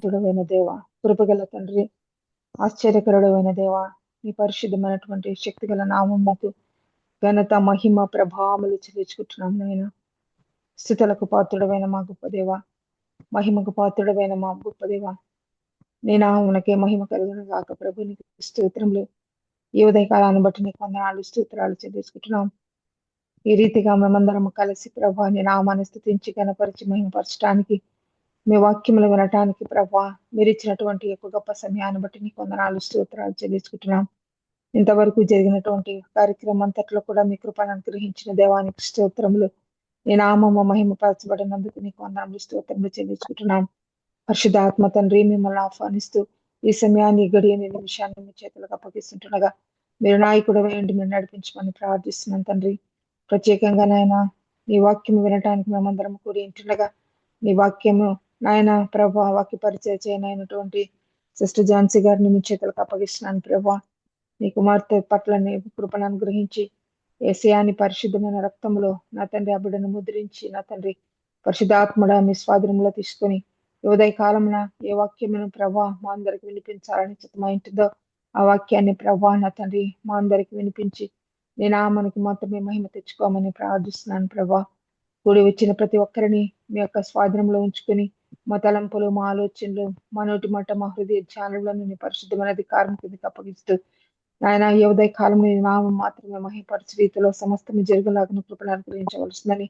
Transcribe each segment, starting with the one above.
తుడవైన దేవ, కృపగల తండ్రి, ఆశ్చర్యకరుడమైన దేవ, నీ పరిశుద్ధమైనటువంటి శక్తిగల నామముకు ఘనత, మహిమ, ప్రభావములు చెల్లించుకుంటున్నాం నాయన. స్థుతులకు పాత్రుడమైన మా గొప్ప దేవ, మహిమకు పాత్రుడమైన మా గొప్ప దేవ, నీ నామమునకే మహిమ కలుగును గాక. ప్రభు నీకు స్తోత్రములు. ఈ ఉదయకాలాన్ని బట్టి నీకు వందనాలు, స్తోత్రాలు చెల్లించుకుంటున్నాం. ఈ రీతిగా మేమందరం కలిసి ప్రభా నీ నామాన్ని స్తుతించి గణపరిచి మహిమపరచడానికి, మీ వాక్యములు వినటానికి ప్రభా మీరు ఇచ్చినటువంటి యొక్క గొప్ప సమయాన్ని బట్టి నీకు వందనాలు, స్తోత్రాలు చెల్లించుకుంటున్నాం. ఇంతవరకు జరిగినటువంటి కార్యక్రమం అంతట్లో కూడా మీ కృపను అనుగ్రహించిన దేవానికి స్తోత్రములు. నీ నామము మహిమపరచబడినందుకు నీకు వందనములు, స్తోత్రములు చెల్లించుకుంటున్నాం. పరిశుద్ధాత్మ తండ్రి, మిమ్మల్ని ఆహ్వానిస్తూ ఈ సమయాన్ని, ఈ గడియని, నిమిషాన్ని మీ చేతులకు అప్పగిస్తుంటుండగా మీరు నాయకుడు వేయండి, మీరు నడిపించమని ప్రార్థిస్తున్నాను తండ్రి. ప్రత్యేకంగా నాయన నీ వాక్యం వినటానికి మేమందరం కూడి ఉంటుండగా నీ వాక్యము నాయన ప్రభా వాక్య పరిచయం చేయనైనటువంటి సిస్టర్ ఝాన్సీ గారిని మీ చేతులకు అప్పగిస్తున్నాను ప్రభా. నీ కుమార్తె పట్ల నీ కృపను అనుగ్రహించి యేసయ్యాని పరిశుద్ధమైన రక్తంలో నా తండ్రి ఆ బిడ్డను ముద్రించి నా తండ్రి పరిశుద్ధాత్మడ మీ స్వాధీనంలో తీసుకొని ఉదయ కాలమున ఏ వాక్యమును ప్రభా మా అందరికి వినిపించాలని చిత్తమైంటుందో ఆ వాక్యాన్ని ప్రభా నా తండ్రి మా అందరికి వినిపించి నీ నామానికి మాత్రమే మహిమ తెచ్చుకోమని ప్రార్థిస్తున్నాను ప్రభా. కూడి వచ్చిన ప్రతి ఒక్కరిని మీ యొక్క స్వాధీనంలో ఉంచుకొని మా తలంపులు, మా ఆలోచనలు, మా నోటి మాట, మా హృదయ ధ్యానంలో నీ పరిశుద్ధమైన అధికారం కిందకి అప్పగిస్తూ ఆయన ఈ ఉదయ కాలం నీ నామం మాత్రమే మహిమపరచు రీతిలో సమస్తము జరుగులాగా కృపను అనుగ్రహించవలసిందని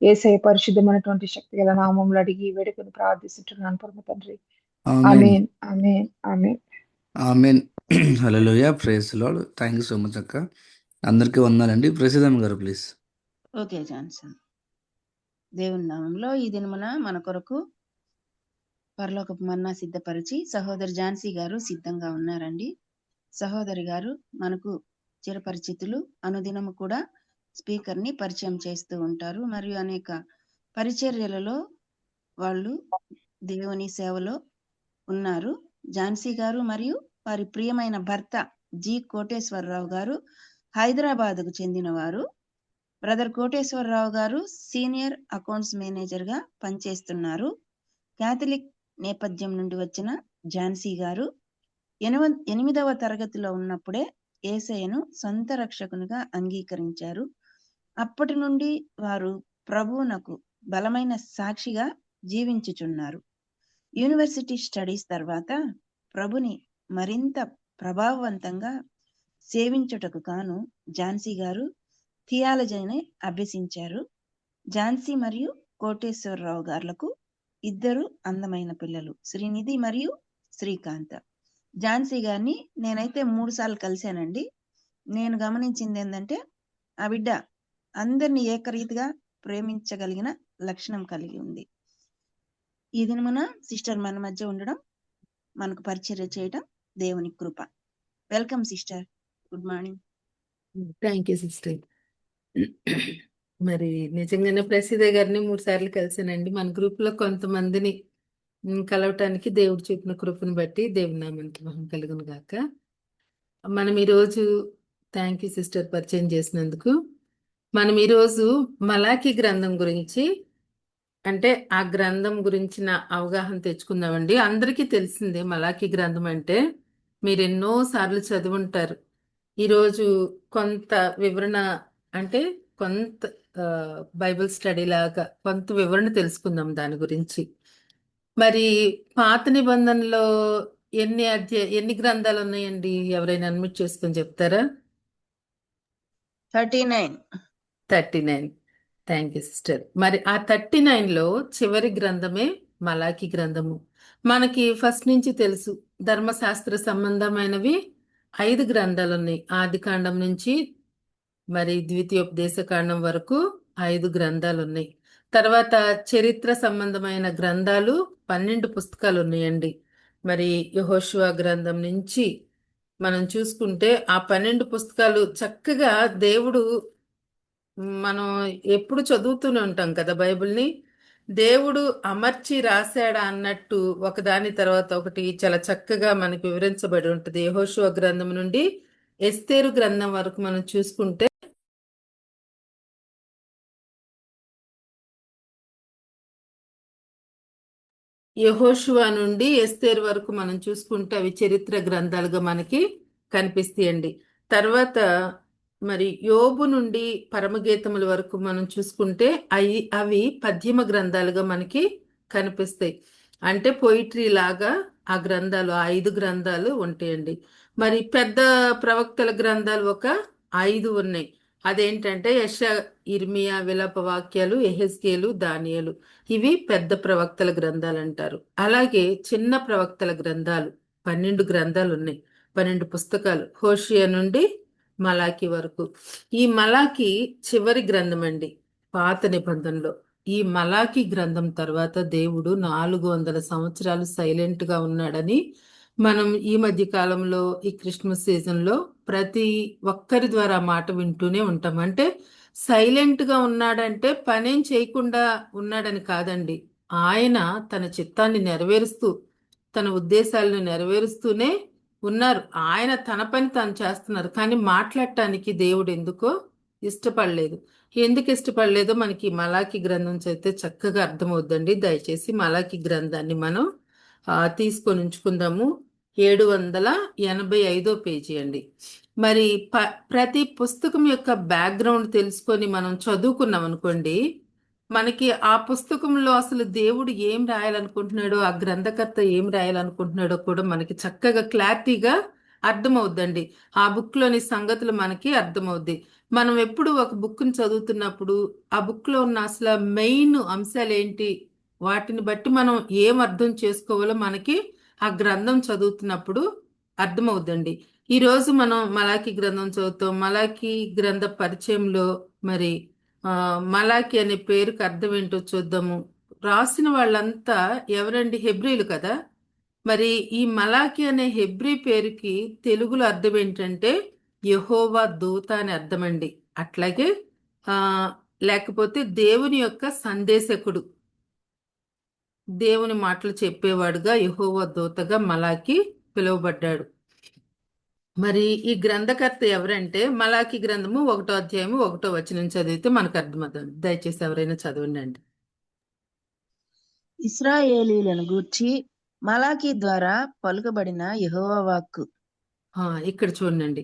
యేసయ్య పరిశుద్ధమైనటువంటి శక్తి గల నామంలో అడిగి వేడుకొని ప్రార్థిస్తుంటున్నాను పరమ తండ్రి. Amen. Amen, amen, amen. Amen. Hallelujah. Praise the lord. Thank you so much అక్క. అందరికీ వందాలండి. ప్రసిద్ధం గారు ప్లీజ్. Okay Johnson. దేవుని నామంలో ఈ దినమున మన కొరకు పరలోకపు మన్నా సిద్ధపరిచి సహోదరి ఝాన్సీ గారు సిద్ధంగా ఉన్నారండి. సహోదరి గారు మనకు చిరపరిచితులు. అనుదినము కూడా స్పీకర్ ని పరిచయం చేస్తూ ఉంటారు. మరియు అనేక పరిచర్యలలో వాళ్ళు దేవుని సేవలో ఉన్నారు. ఝాన్సీ గారు మరియు వారి ప్రియమైన భర్త జి కోటేశ్వరరావు గారు హైదరాబాద్కు చెందినవారు. బ్రదర్ కోటేశ్వరరావు గారు సీనియర్ అకౌంట్స్ మేనేజర్ గా పనిచేస్తున్నారు. క్యాథలిక్ నేపథ్యం నుండి వచ్చిన ఝాన్సీ గారు 8వ తరగతిలో ఉన్నప్పుడే యేసయ్యను సొంత రక్షకునిగా అంగీకరించారు. అప్పటి నుండి వారు ప్రభువునకు బలమైన సాక్షిగా జీవించుచున్నారు. యూనివర్సిటీ స్టడీస్ తర్వాత ప్రభుని మరింత ప్రభావవంతంగా సేవించుటకు గాను ఝాన్సీ గారు థియాలజీని అభ్యసించారు. ఝాన్సీ మరియు కోటేశ్వరరావు గారులకు 2 అందమైన పిల్లలు, శ్రీనిధి మరియు శ్రీకాంత్. ఝాన్సీ గారిని నేనైతే 3 సార్లు కలిశానండి. నేను గమనించింది ఏంటంటే ఆ బిడ్డ అందరినీ ఏకరీతిగా ప్రేమించగలిగిన లక్షణం కలిగి ఉంది. ఈ దినమున సిస్టర్ మన మధ్య ఉండడం, మనకు పరిచర్య చేయడం దేవుని కృప. Welcome sister. Good morning. Thank you sister. మరి నిజంగానే ప్రసిద్ధ గారిని 3 సార్లు కలిసానండి. మన గ్రూప్ లో కొంతమందిని కలవటానికి దేవుడు చూపిన కృపను బట్టి దేవుని నామానికి మహిమ కలుగును గాక. మనం ఈరోజు థ్యాంక్ యూ సిస్టర్ పరిచయం చేసినందుకు. మనం ఈరోజు మలాకి గ్రంథం గురించి, అంటే ఆ గ్రంథం గురించిన అవగాహన తెచ్చుకుందామండి. అందరికీ తెలిసిందే మలాకి గ్రంథం అంటే, మీరు ఎన్నో సార్లు చదువుంటారు. ఈరోజు కొంత వివరణ, అంటే కొంత బైబిల్ స్టడీ లాగా కొంత వివరణ తెలుసుకుందాం దాని గురించి. మరి పాత నిబంధనలో ఎన్ని గ్రంథాలు ఉన్నాయండి? ఎవరైనా అడ్మిట్ చేసుకొని చెప్తారా? 39. Thank you sister. మరి ఆ 39లో చివరి గ్రంథమే మలాకి గ్రంథము. మనకి ఫస్ట్ నుంచి తెలుసు, ధర్మశాస్త్ర సంబంధమైనవి 5 గ్రంథాలు ఉన్నాయి. ఆది కాండం నుంచి మరి ద్వితీయోపదేశ కాండం వరకు 5 గ్రంథాలు ఉన్నాయి. తర్వాత చరిత్ర సంబంధమైన గ్రంథాలు 12 పుస్తకాలు ఉన్నాయండి. మరి యెహోషువ గ్రంథం నుంచి మనం చూసుకుంటే ఆ 12 పుస్తకాలు చక్కగా దేవుడు, మనం ఎప్పుడు చదువుతూనే ఉంటాం కదా బైబిల్ని, దేవుడు అమర్చి రాశాడా అన్నట్టు ఒకదాని తర్వాత ఒకటి చాలా చక్కగా మనకు వివరించబడి ఉంటుంది. యెహోషువ గ్రంథం నుండి ఎస్తేరు గ్రంథం వరకు మనం చూసుకుంటే యెహోషువ నుండి ఎస్తేరు వరకు మనం చూసుకుంటే అవి చరిత్ర గ్రంథాలుగా మనకి కనిపిస్తాయండి. తర్వాత మరి యోబు నుండి పరమగీతముల వరకు మనం చూసుకుంటే అవి పద్యమ గ్రంథాలుగా మనకి కనిపిస్తాయి. అంటే పోయిటరీ లాగా ఆ గ్రంథాలు, ఆ 5 గ్రంథాలు ఉంటాయండి. మరి పెద్ద ప్రవక్తల గ్రంథాలు ఒక 5 ఉన్నాయి. అదేంటంటే యెషయా, ఇర్మియా, విలాప వాక్యాలు, యెహెజ్కేలు, దానియేలు. ఇవి పెద్ద ప్రవక్తల గ్రంథాలు అంటారు. అలాగే చిన్న ప్రవక్తల గ్రంథాలు 12 గ్రంథాలు ఉన్నాయి. 12 పుస్తకాలు హోషియా నుండి మలాకి వరకు. ఈ మలాకి చివరి గ్రంథం అండి పాత నిబంధనలో. ఈ మలాకి గ్రంథం తర్వాత దేవుడు 400 సంవత్సరాలు సైలెంట్ గా ఉన్నాడని మనం ఈ మధ్య కాలంలో ఈ క్రిస్మస్ సీజన్ లో ప్రతి ఒక్కరి ద్వారా ఆ మాట వింటూనే ఉంటాం. అంటే సైలెంట్ గా ఉన్నాడంటే పనేం చేయకుండా ఉన్నాడని కాదండి. ఆయన తన చిత్తాన్ని నెరవేరుస్తూ, తన ఉద్దేశాలను నెరవేరుస్తూనే ఉన్నారు. ఆయన తన పని తాను చేస్తున్నారు. కానీ మాట్లాడటానికి దేవుడు ఎందుకో ఇష్టపడలేదు. ఎందుకు ఇష్టపడలేదో మనకి ఈ మలాకి గ్రంథం చదివితే చక్కగా అర్థమవుద్దండి. దయచేసి మలాకి గ్రంథాన్ని మనం తీసుకొని ఉంచుకుందాము. 785 పేజీ అండి. మరి ప్రతి పుస్తకం యొక్క బ్యాక్గ్రౌండ్ తెలుసుకొని మనం చదువుకున్నాం అనుకోండి, మనకి ఆ పుస్తకంలో అసలు దేవుడు ఏం రాయాలనుకుంటున్నాడో, ఆ గ్రంథకర్త ఏం రాయాలనుకుంటున్నాడో కూడా మనకి చక్కగా క్లారిటీగా అర్థమవుద్దండి. ఆ బుక్ లోని సంగతులు మనకి అర్థమవుద్ది. మనం ఎప్పుడు ఒక బుక్ని చదువుతున్నప్పుడు ఆ బుక్ లో ఉన్న అసలు మెయిన్ అంశాలు ఏంటి, వాటిని బట్టి మనం ఏం అర్థం చేసుకోవాలో మనకి ఆ గ్రంథం చదువుతున్నప్పుడు అర్థమవుద్దండి. ఈ రోజు మనం మలాకి గ్రంథం చదువుతాం. మలాకి గ్రంథ పరిచయంలో మరి మలాకి అనే పేరుకి అర్థం ఏంటో చూద్దాము. రాసిన వాళ్ళంతా ఎవరండి? హెబ్రీలు కదా. మరి ఈ మలాకి అనే హెబ్రీ పేరుకి తెలుగులో అర్థం ఏంటంటే యెహోవా దూత అని అర్థమండి. అట్లాగే ఆ లేకపోతే దేవుని యొక్క సందేశకుడు, దేవుని మాటలు చెప్పేవాడుగా యెహోవా దూతగా మలాకి పిలువబడ్డాడు. మరి ఈ గ్రంథకర్త ఎవరంటే మలాకి గ్రంథము 1వ అధ్యాయము 1వ వచనం చదివితే మనకు అర్థమవుతుంది. దయచేసి ఎవరైనా చదవండి అండి. ఇశ్రాయేలీయులను గూర్చి మలాకి ద్వారా పలుకబడిన యెహోవా వాక్కు. ఇక్కడ చూడండి,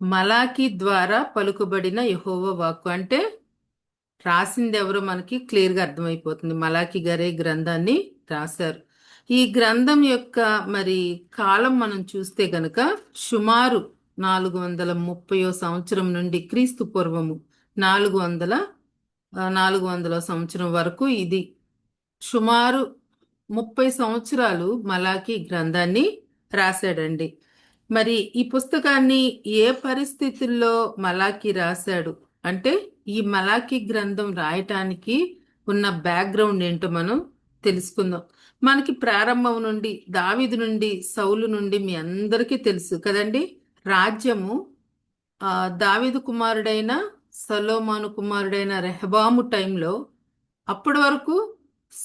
మలాకి ద్వారా పలుకుబడిన యెహోవా వాక్కు అంటే రాసింది ఎవరో మనకి క్లియర్ గా అర్థమైపోతుంది. మలాకి గారే గ్రంథాన్ని రాశారు. ఈ గ్రంథం యొక్క మరి కాలం మనం చూస్తే గనక సుమారు 430 సంవత్సరం నుండి క్రీస్తు పూర్వము 400 సంవత్సరం వరకు ఇది సుమారు 30 సంవత్సరాలు మలాకి గ్రంథాన్ని రాశాడండి. మరి ఈ పుస్తకాన్ని ఏ పరిస్థితుల్లో మలాకి రాశాడు అంటే ఈ మలాకి గ్రంథం రాయటానికి ఉన్న బ్యాక్గ్రౌండ్ ఏంటో మనం తెలుసుకుందాం. మనకి ప్రారంభం నుండి దావీదు నుండి సౌలు నుండి మీ అందరికీ తెలుసు కదండి. రాజ్యము దావీదు కుమారుడైన సొలొమోను కుమారుడైన రెహబాము టైంలో అప్పటి వరకు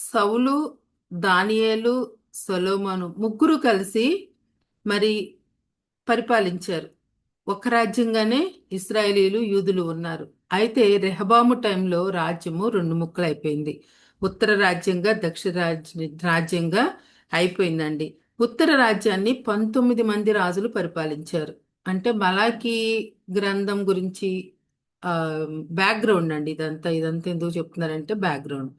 సౌలు, దానియేలు, సొలొమోను ముగ్గురు కలిసి మరి పరిపాలించారు. ఒక రాజ్యంగానే ఇశ్రాయేలీలు, యూదులు ఉన్నారు. అయితే రెహబాము టైంలో రాజ్యము 2 ముక్కలు అయిపోయింది. ఉత్తర రాజ్యంగా, దక్షిణ రాజ్యంగా అయిపోయిందండి. ఉత్తర రాజ్యాన్ని 19 మంది రాజులు పరిపాలించారు. అంటే మలాకి గ్రంథం గురించి బ్యాక్గ్రౌండ్ అండి. ఇదంతా ఎందుకు చెప్తున్నారంటే బ్యాక్గ్రౌండ్.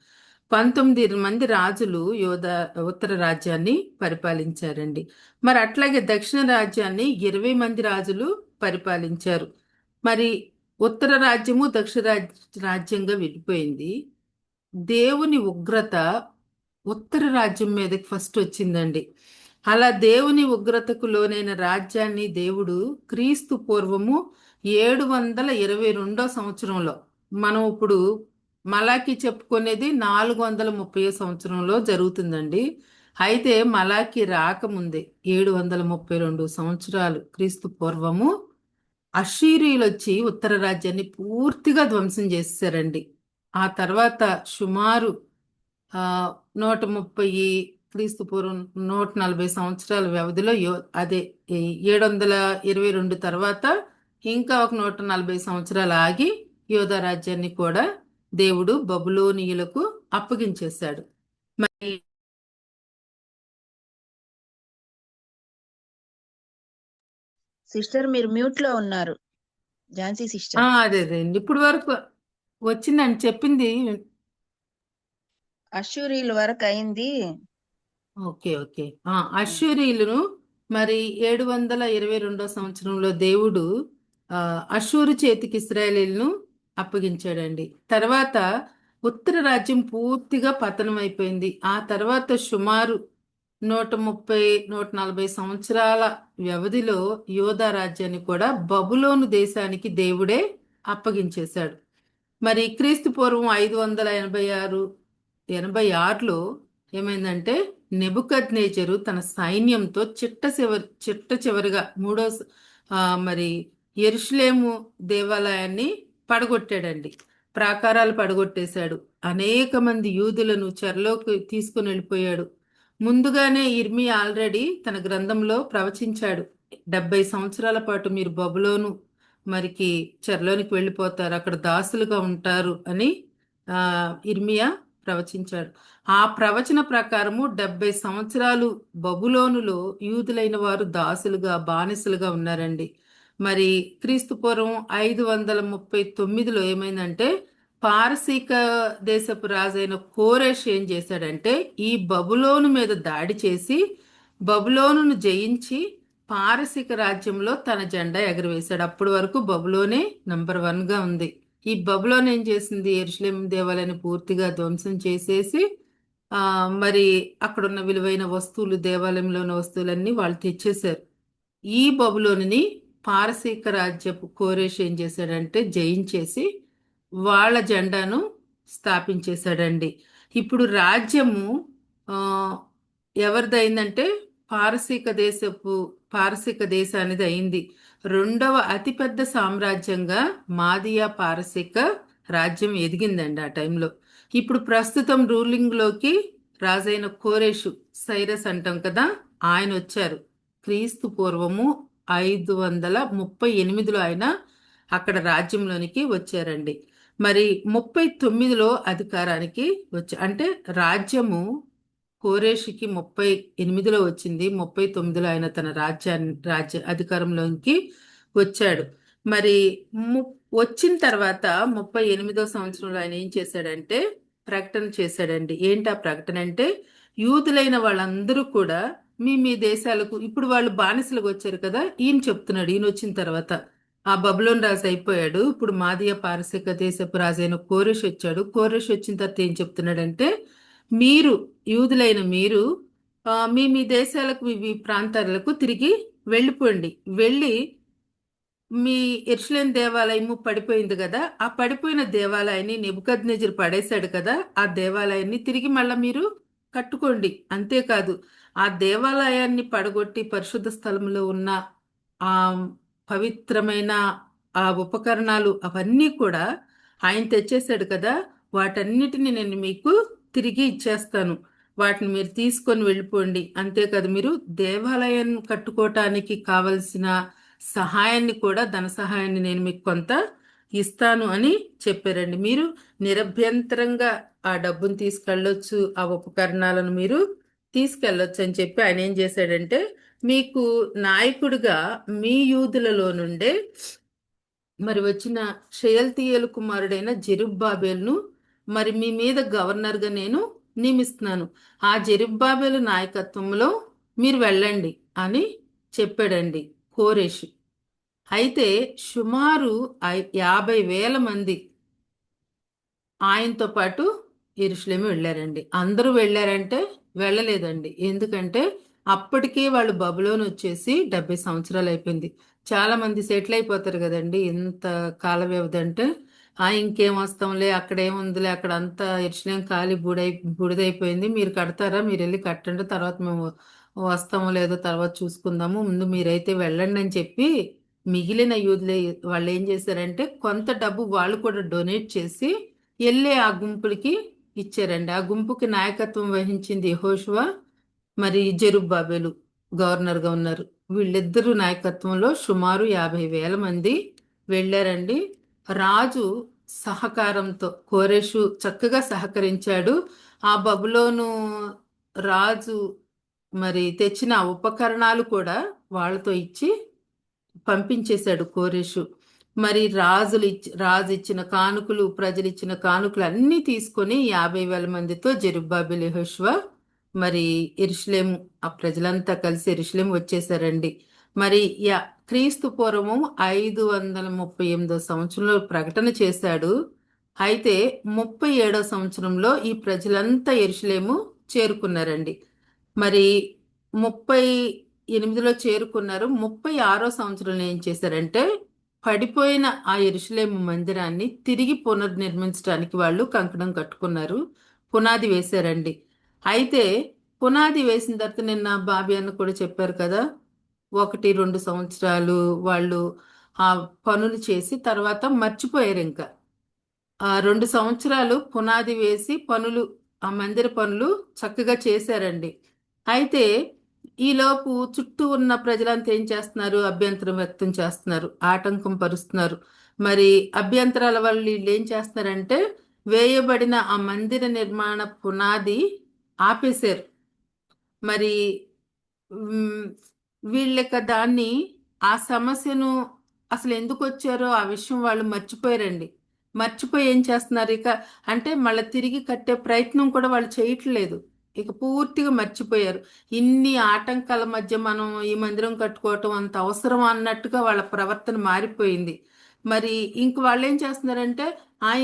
19 మంది రాజులు ఉత్తర రాజ్యాన్ని పరిపాలించారండి. మరి అట్లాగే దక్షిణ రాజ్యాన్ని 20 మంది రాజులు పరిపాలించారు. మరి ఉత్తర రాజ్యము దక్షిణ రాజ్యంగా విడిపోయింది. దేవుని ఉగ్రత ఉత్తర రాజ్యం మీదకి ఫస్ట్ వచ్చిందండి. అలా దేవుని ఉగ్రతకు లోనైన రాజ్యాన్ని దేవుడు క్రీస్తు పూర్వము 722 సంవత్సరంలో, మనం ఇప్పుడు మలాకి చెప్పుకునేది 430 సంవత్సరంలో జరుగుతుందండి. అయితే మలాకి రాకముందే 732 సంవత్సరాలు క్రీస్తు పూర్వము అష్షీరీయులు వచ్చి ఉత్తర రాజ్యాన్ని పూర్తిగా ధ్వంసం చేశారండి. ఆ తర్వాత సుమారు 130 క్రీస్తు పూర్వం 140 సంవత్సరాల వ్యవధిలో అదే 722 తర్వాత ఇంకా ఒక 140 సంవత్సరాలు ఆగి యోధా రాజ్యాన్ని కూడా దేవుడు బబులోనీయులకు అప్పగించేశాడు. మరి సిస్టర్ మీరు మ్యూట్ లో ఉన్నారు, ఝాన్సీ సిస్టర్. అదే అదే అండి, ఇప్పుడు వరకు వచ్చిందండి చెప్పింది. అశ్షూరీల వరకు అయింది. Okay okay. అశ్షూరీయులను మరి 722 సంవత్సరంలో దేవుడు అశ్షూరు చేతికి ఇశ్రాయేలీయులను అప్పగించాడండి. తర్వాత ఉత్తర రాజ్యం పూర్తిగా పతనం అయిపోయింది. ఆ తర్వాత సుమారు 140 సంవత్సరాల వ్యవధిలో యోధా రాజ్యాన్ని కూడా బబులోను దేశానికి దేవుడే అప్పగించేశాడు. మరి క్రీస్తు పూర్వం 586లో ఏమైందంటే నెబుకద్నేజరు తన సైన్యంతో చిట్ట చివరిగా మరి యెరూషలేము దేవాలయాన్ని పడగొట్టాడండి. ప్రాకారాలు పడగొట్టేశాడు. అనేక మంది యూదులను చెరలోకి తీసుకుని వెళ్ళిపోయాడు. ముందుగానే ఇర్మియా ఆల్రెడీ తన గ్రంథంలో ప్రవచించాడు, 70 సంవత్సరాల పాటు మీరు బబులోను మరికి చెరలోనికి వెళ్ళిపోతారు, అక్కడ దాసులుగా ఉంటారు అని ఇర్మియా ప్రవచించాడు. ఆ ప్రవచన ప్రకారము 70 సంవత్సరాలు బబులోనులో యూదులైన వారు దాసులుగా బానిసలుగా ఉన్నారండి. మరి క్రీస్తు పూర్వం 539లో ఏమైందంటే పారసీక దేశపు రాజైన కోరెష్ ఏం చేశాడంటే ఈ బబులోను మీద దాడి చేసి బబులోనును జయించి పారసీక రాజ్యంలో తన జెండా ఎగరవేశాడు. అప్పటి వరకు బబులోనే నంబర్ 1గా ఉంది. ఈ బబులోన్ ఏం చేసింది, యెరూషలేము దేవాలయాన్ని పూర్తిగా ధ్వంసం చేసేసి మరి అక్కడున్న విలువైన వస్తువులు, దేవాలయంలో ఉన్న వస్తువులన్నీ వాళ్ళు తెచ్చేశారు. ఈ బబులోనుని పారసీక రాజ్యపు కోరేష్ ఏం చేశాడంటే జయించేసి వాళ్ళ జెండాను స్థాపించేశాడండి. ఇప్పుడు రాజ్యము ఎవరిదైందంటే పారసీక దేశానిది అయింది. రెండవ అతిపెద్ద సామ్రాజ్యంగా మాదియా పారసీక రాజ్యం ఎదిగిందండి ఆ టైంలో. ఇప్పుడు ప్రస్తుతం రూలింగ్లోకి రాజైన కోరేషు, సైరస్ అంటాం కదా, ఆయన వచ్చారు. క్రీస్తు పూర్వము 538లో ఆయన అక్కడ రాజ్యంలోనికి వచ్చారండి. మరి 39లో అధికారానికి అంటే రాజ్యము కోరేషుకి 38లో వచ్చింది. 39లో ఆయన తన రాజ్య అధికారంలోకి వచ్చాడు. మరి వచ్చిన తర్వాత 38వ సంవత్సరంలో ఆయన ఏం చేశాడంటే ప్రకటన చేశాడండి. ఏంటి ఆ ప్రకటన అంటే, యూదులైన వాళ్ళందరూ కూడా మీ దేశాలకు, ఇప్పుడు వాళ్ళు బానిసలకు వచ్చారు కదా, ఈయన చెప్తున్నాడు. ఈయన వచ్చిన తర్వాత ఆ బబులోన్ రాజు అయిపోయాడు. ఇప్పుడు మాదియా పారసీక దేశపు రాజైన కోరెష్ వచ్చాడు. కోరెష్ వచ్చిన తర్వాత ఏం చెప్తున్నాడంటే, మీరు యూదులైన మీరు మీ దేశాలకు, మీ ప్రాంతాలకు తిరిగి వెళ్ళిపోండి. వెళ్ళి మీ యెరూషలేము దేవాలయము పడిపోయింది కదా, ఆ పడిపోయిన దేవాలయాన్ని నెబుకద్నెజరు పడేశాడు కదా, ఆ దేవాలయాన్ని తిరిగి మళ్ళా మీరు కట్టుకోండి. అంతేకాదు ఆ దేవాలయాన్ని పడగొట్టి పరిశుద్ధ స్థలంలో ఉన్న ఆ పవిత్రమైన ఆ ఉపకరణాలు అవన్నీ కూడా ఆయన తెచ్చేశాడు కదా, వాటన్నిటిని నేను మీకు తిరిగి ఇచ్చేస్తాను. వాటిని మీరు తీసుకొని వెళ్ళిపోండి. అంతేకాదు మీరు దేవాలయాన్ని కట్టుకోవటానికి కావలసిన సహాయాన్ని కూడా, ధన సహాయాన్ని నేను మీకు కొంత ఇస్తాను అని చెప్పారండి. మీరు నిరభ్యంతరంగా ఆ డబ్బును తీసుకెళ్ళొచ్చు, ఆ ఉపకరణాలను మీరు తీసుకెళ్ళొచ్చు అని చెప్పి ఆయన ఏం చేశాడంటే, మీకు నాయకుడిగా మీ యూదులలో నుండే మరి వచ్చిన షయల్తీయేలు కుమారుడైన జెరుబ్బాబేలును మరి మీ మీద గవర్నర్గా నేను నియమిస్తున్నాను. ఆ జెరుబ్బాబేలు నాయకత్వంలో మీరు వెళ్ళండి అని చెప్పాడండి కోరేషు. అయితే సుమారు 50,000 మంది ఆయనతో పాటు యెరూషలేము వెళ్ళారండి. అందరూ వెళ్ళారంటే వెళ్ళలేదండి. ఎందుకంటే అప్పటికే వాళ్ళు బబులోను వచ్చేసి 70 సంవత్సరాలు అయిపోయింది. చాలా మంది సెటిల్ అయిపోతారు కదండి. ఎంత కాల వ్యవధి అంటే ఇంకేం వస్తాంలే, అక్కడ ఏముందిలే, అక్కడ అంతా యెరూషలేము ఖాళీ బూడిదైపోయింది, మీరు కడతారా, మీరు వెళ్ళి కట్టండి, తర్వాత మేము వస్తామో లేదో తర్వాత చూసుకుందాము, ముందు మీరైతే వెళ్ళండి అని చెప్పి మిగిలిన యూదులే వాళ్ళు ఏం చేశారంటే కొంత డబ్బు వాళ్ళు కూడా డొనేట్ చేసి వెళ్ళే ఆ గుంపులకి ఇచ్చారండి. ఆ గుంపుకి నాయకత్వం వహించింది యెహోషువ, మరి జెరుబ్బాబెలు గవర్నర్గా ఉన్నారు. వీళ్ళిద్దరూ నాయకత్వంలో సుమారు 50,000 మంది వెళ్ళారండి. రాజు సహకారంతో కోరెషు చక్కగా సహకరించాడు. ఆ బబులోను రాజు మరి తెచ్చిన ఉపకరణాలు కూడా వాళ్ళతో ఇచ్చి పంపించేశాడు కోరెషు. మరి రాజు ఇచ్చిన కానుకలు, ప్రజలు ఇచ్చిన కానుకలు అన్నీ తీసుకొని 50,000 మందితో జెరుబ్బాబెల్, యెహోషువ మరి యెరూషలేము, ఆ ప్రజలంతా కలిసి యెరూషలేము వచ్చేసారండి. మరి క్రీస్తు పూర్వము 538 సంవత్సరంలో ప్రకటన చేశాడు. అయితే 37 సంవత్సరంలో ఈ ప్రజలంతా యెరూషలేము చేరుకున్నారండి. మరి 38లో చేరుకున్నారు. 36 సంవత్సరంలో ఏం చేశారంటే పడిపోయిన ఆ యెరూషలేము మందిరాన్ని తిరిగి పునర్నిర్మించడానికి వాళ్ళు కంకణం కట్టుకున్నారు, పునాది వేశారండి. అయితే పునాది వేసిన తర్వాత నిన్న బాబీ అన్న కూడా చెప్పారు కదా, 1-2 సంవత్సరాలు వాళ్ళు ఆ పనులు చేసి తర్వాత మర్చిపోయారు. ఇంకా ఆ 2 సంవత్సరాలు పునాది వేసి ఆ మందిర పనులు చక్కగా చేశారండి. అయితే ఈలోపు చుట్టూ ఉన్న ప్రజలంతా ఏం చేస్తున్నారు? అభ్యంతరం వ్యక్తం చేస్తున్నారు, ఆటంకం పరుస్తున్నారు. మరి అభ్యంతరాల వల్ల వీళ్ళు ఏం చేస్తున్నారంటే వేయబడిన ఆ మందిర నిర్మాణ పునాది ఆపేశారు. మరి వీళ్ళక దాన్ని, ఆ సమస్యను అసలు ఎందుకు వచ్చారో ఆ విషయం వాళ్ళు మర్చిపోయారండి. మర్చిపోయి ఏం చేస్తున్నారు ఇక అంటే మళ్ళీ తిరిగి కట్టే ప్రయత్నం కూడా వాళ్ళు చేయట్లేదు. ఇక పూర్తిగా మర్చిపోయారు. ఇన్ని ఆటంకాల మధ్య మనం ఈ మందిరం కట్టుకోవటం అంత అవసరం అన్నట్టుగా వాళ్ళ ప్రవర్తన మారిపోయింది. మరి ఇంక వాళ్ళు ఏం చేస్తున్నారంటే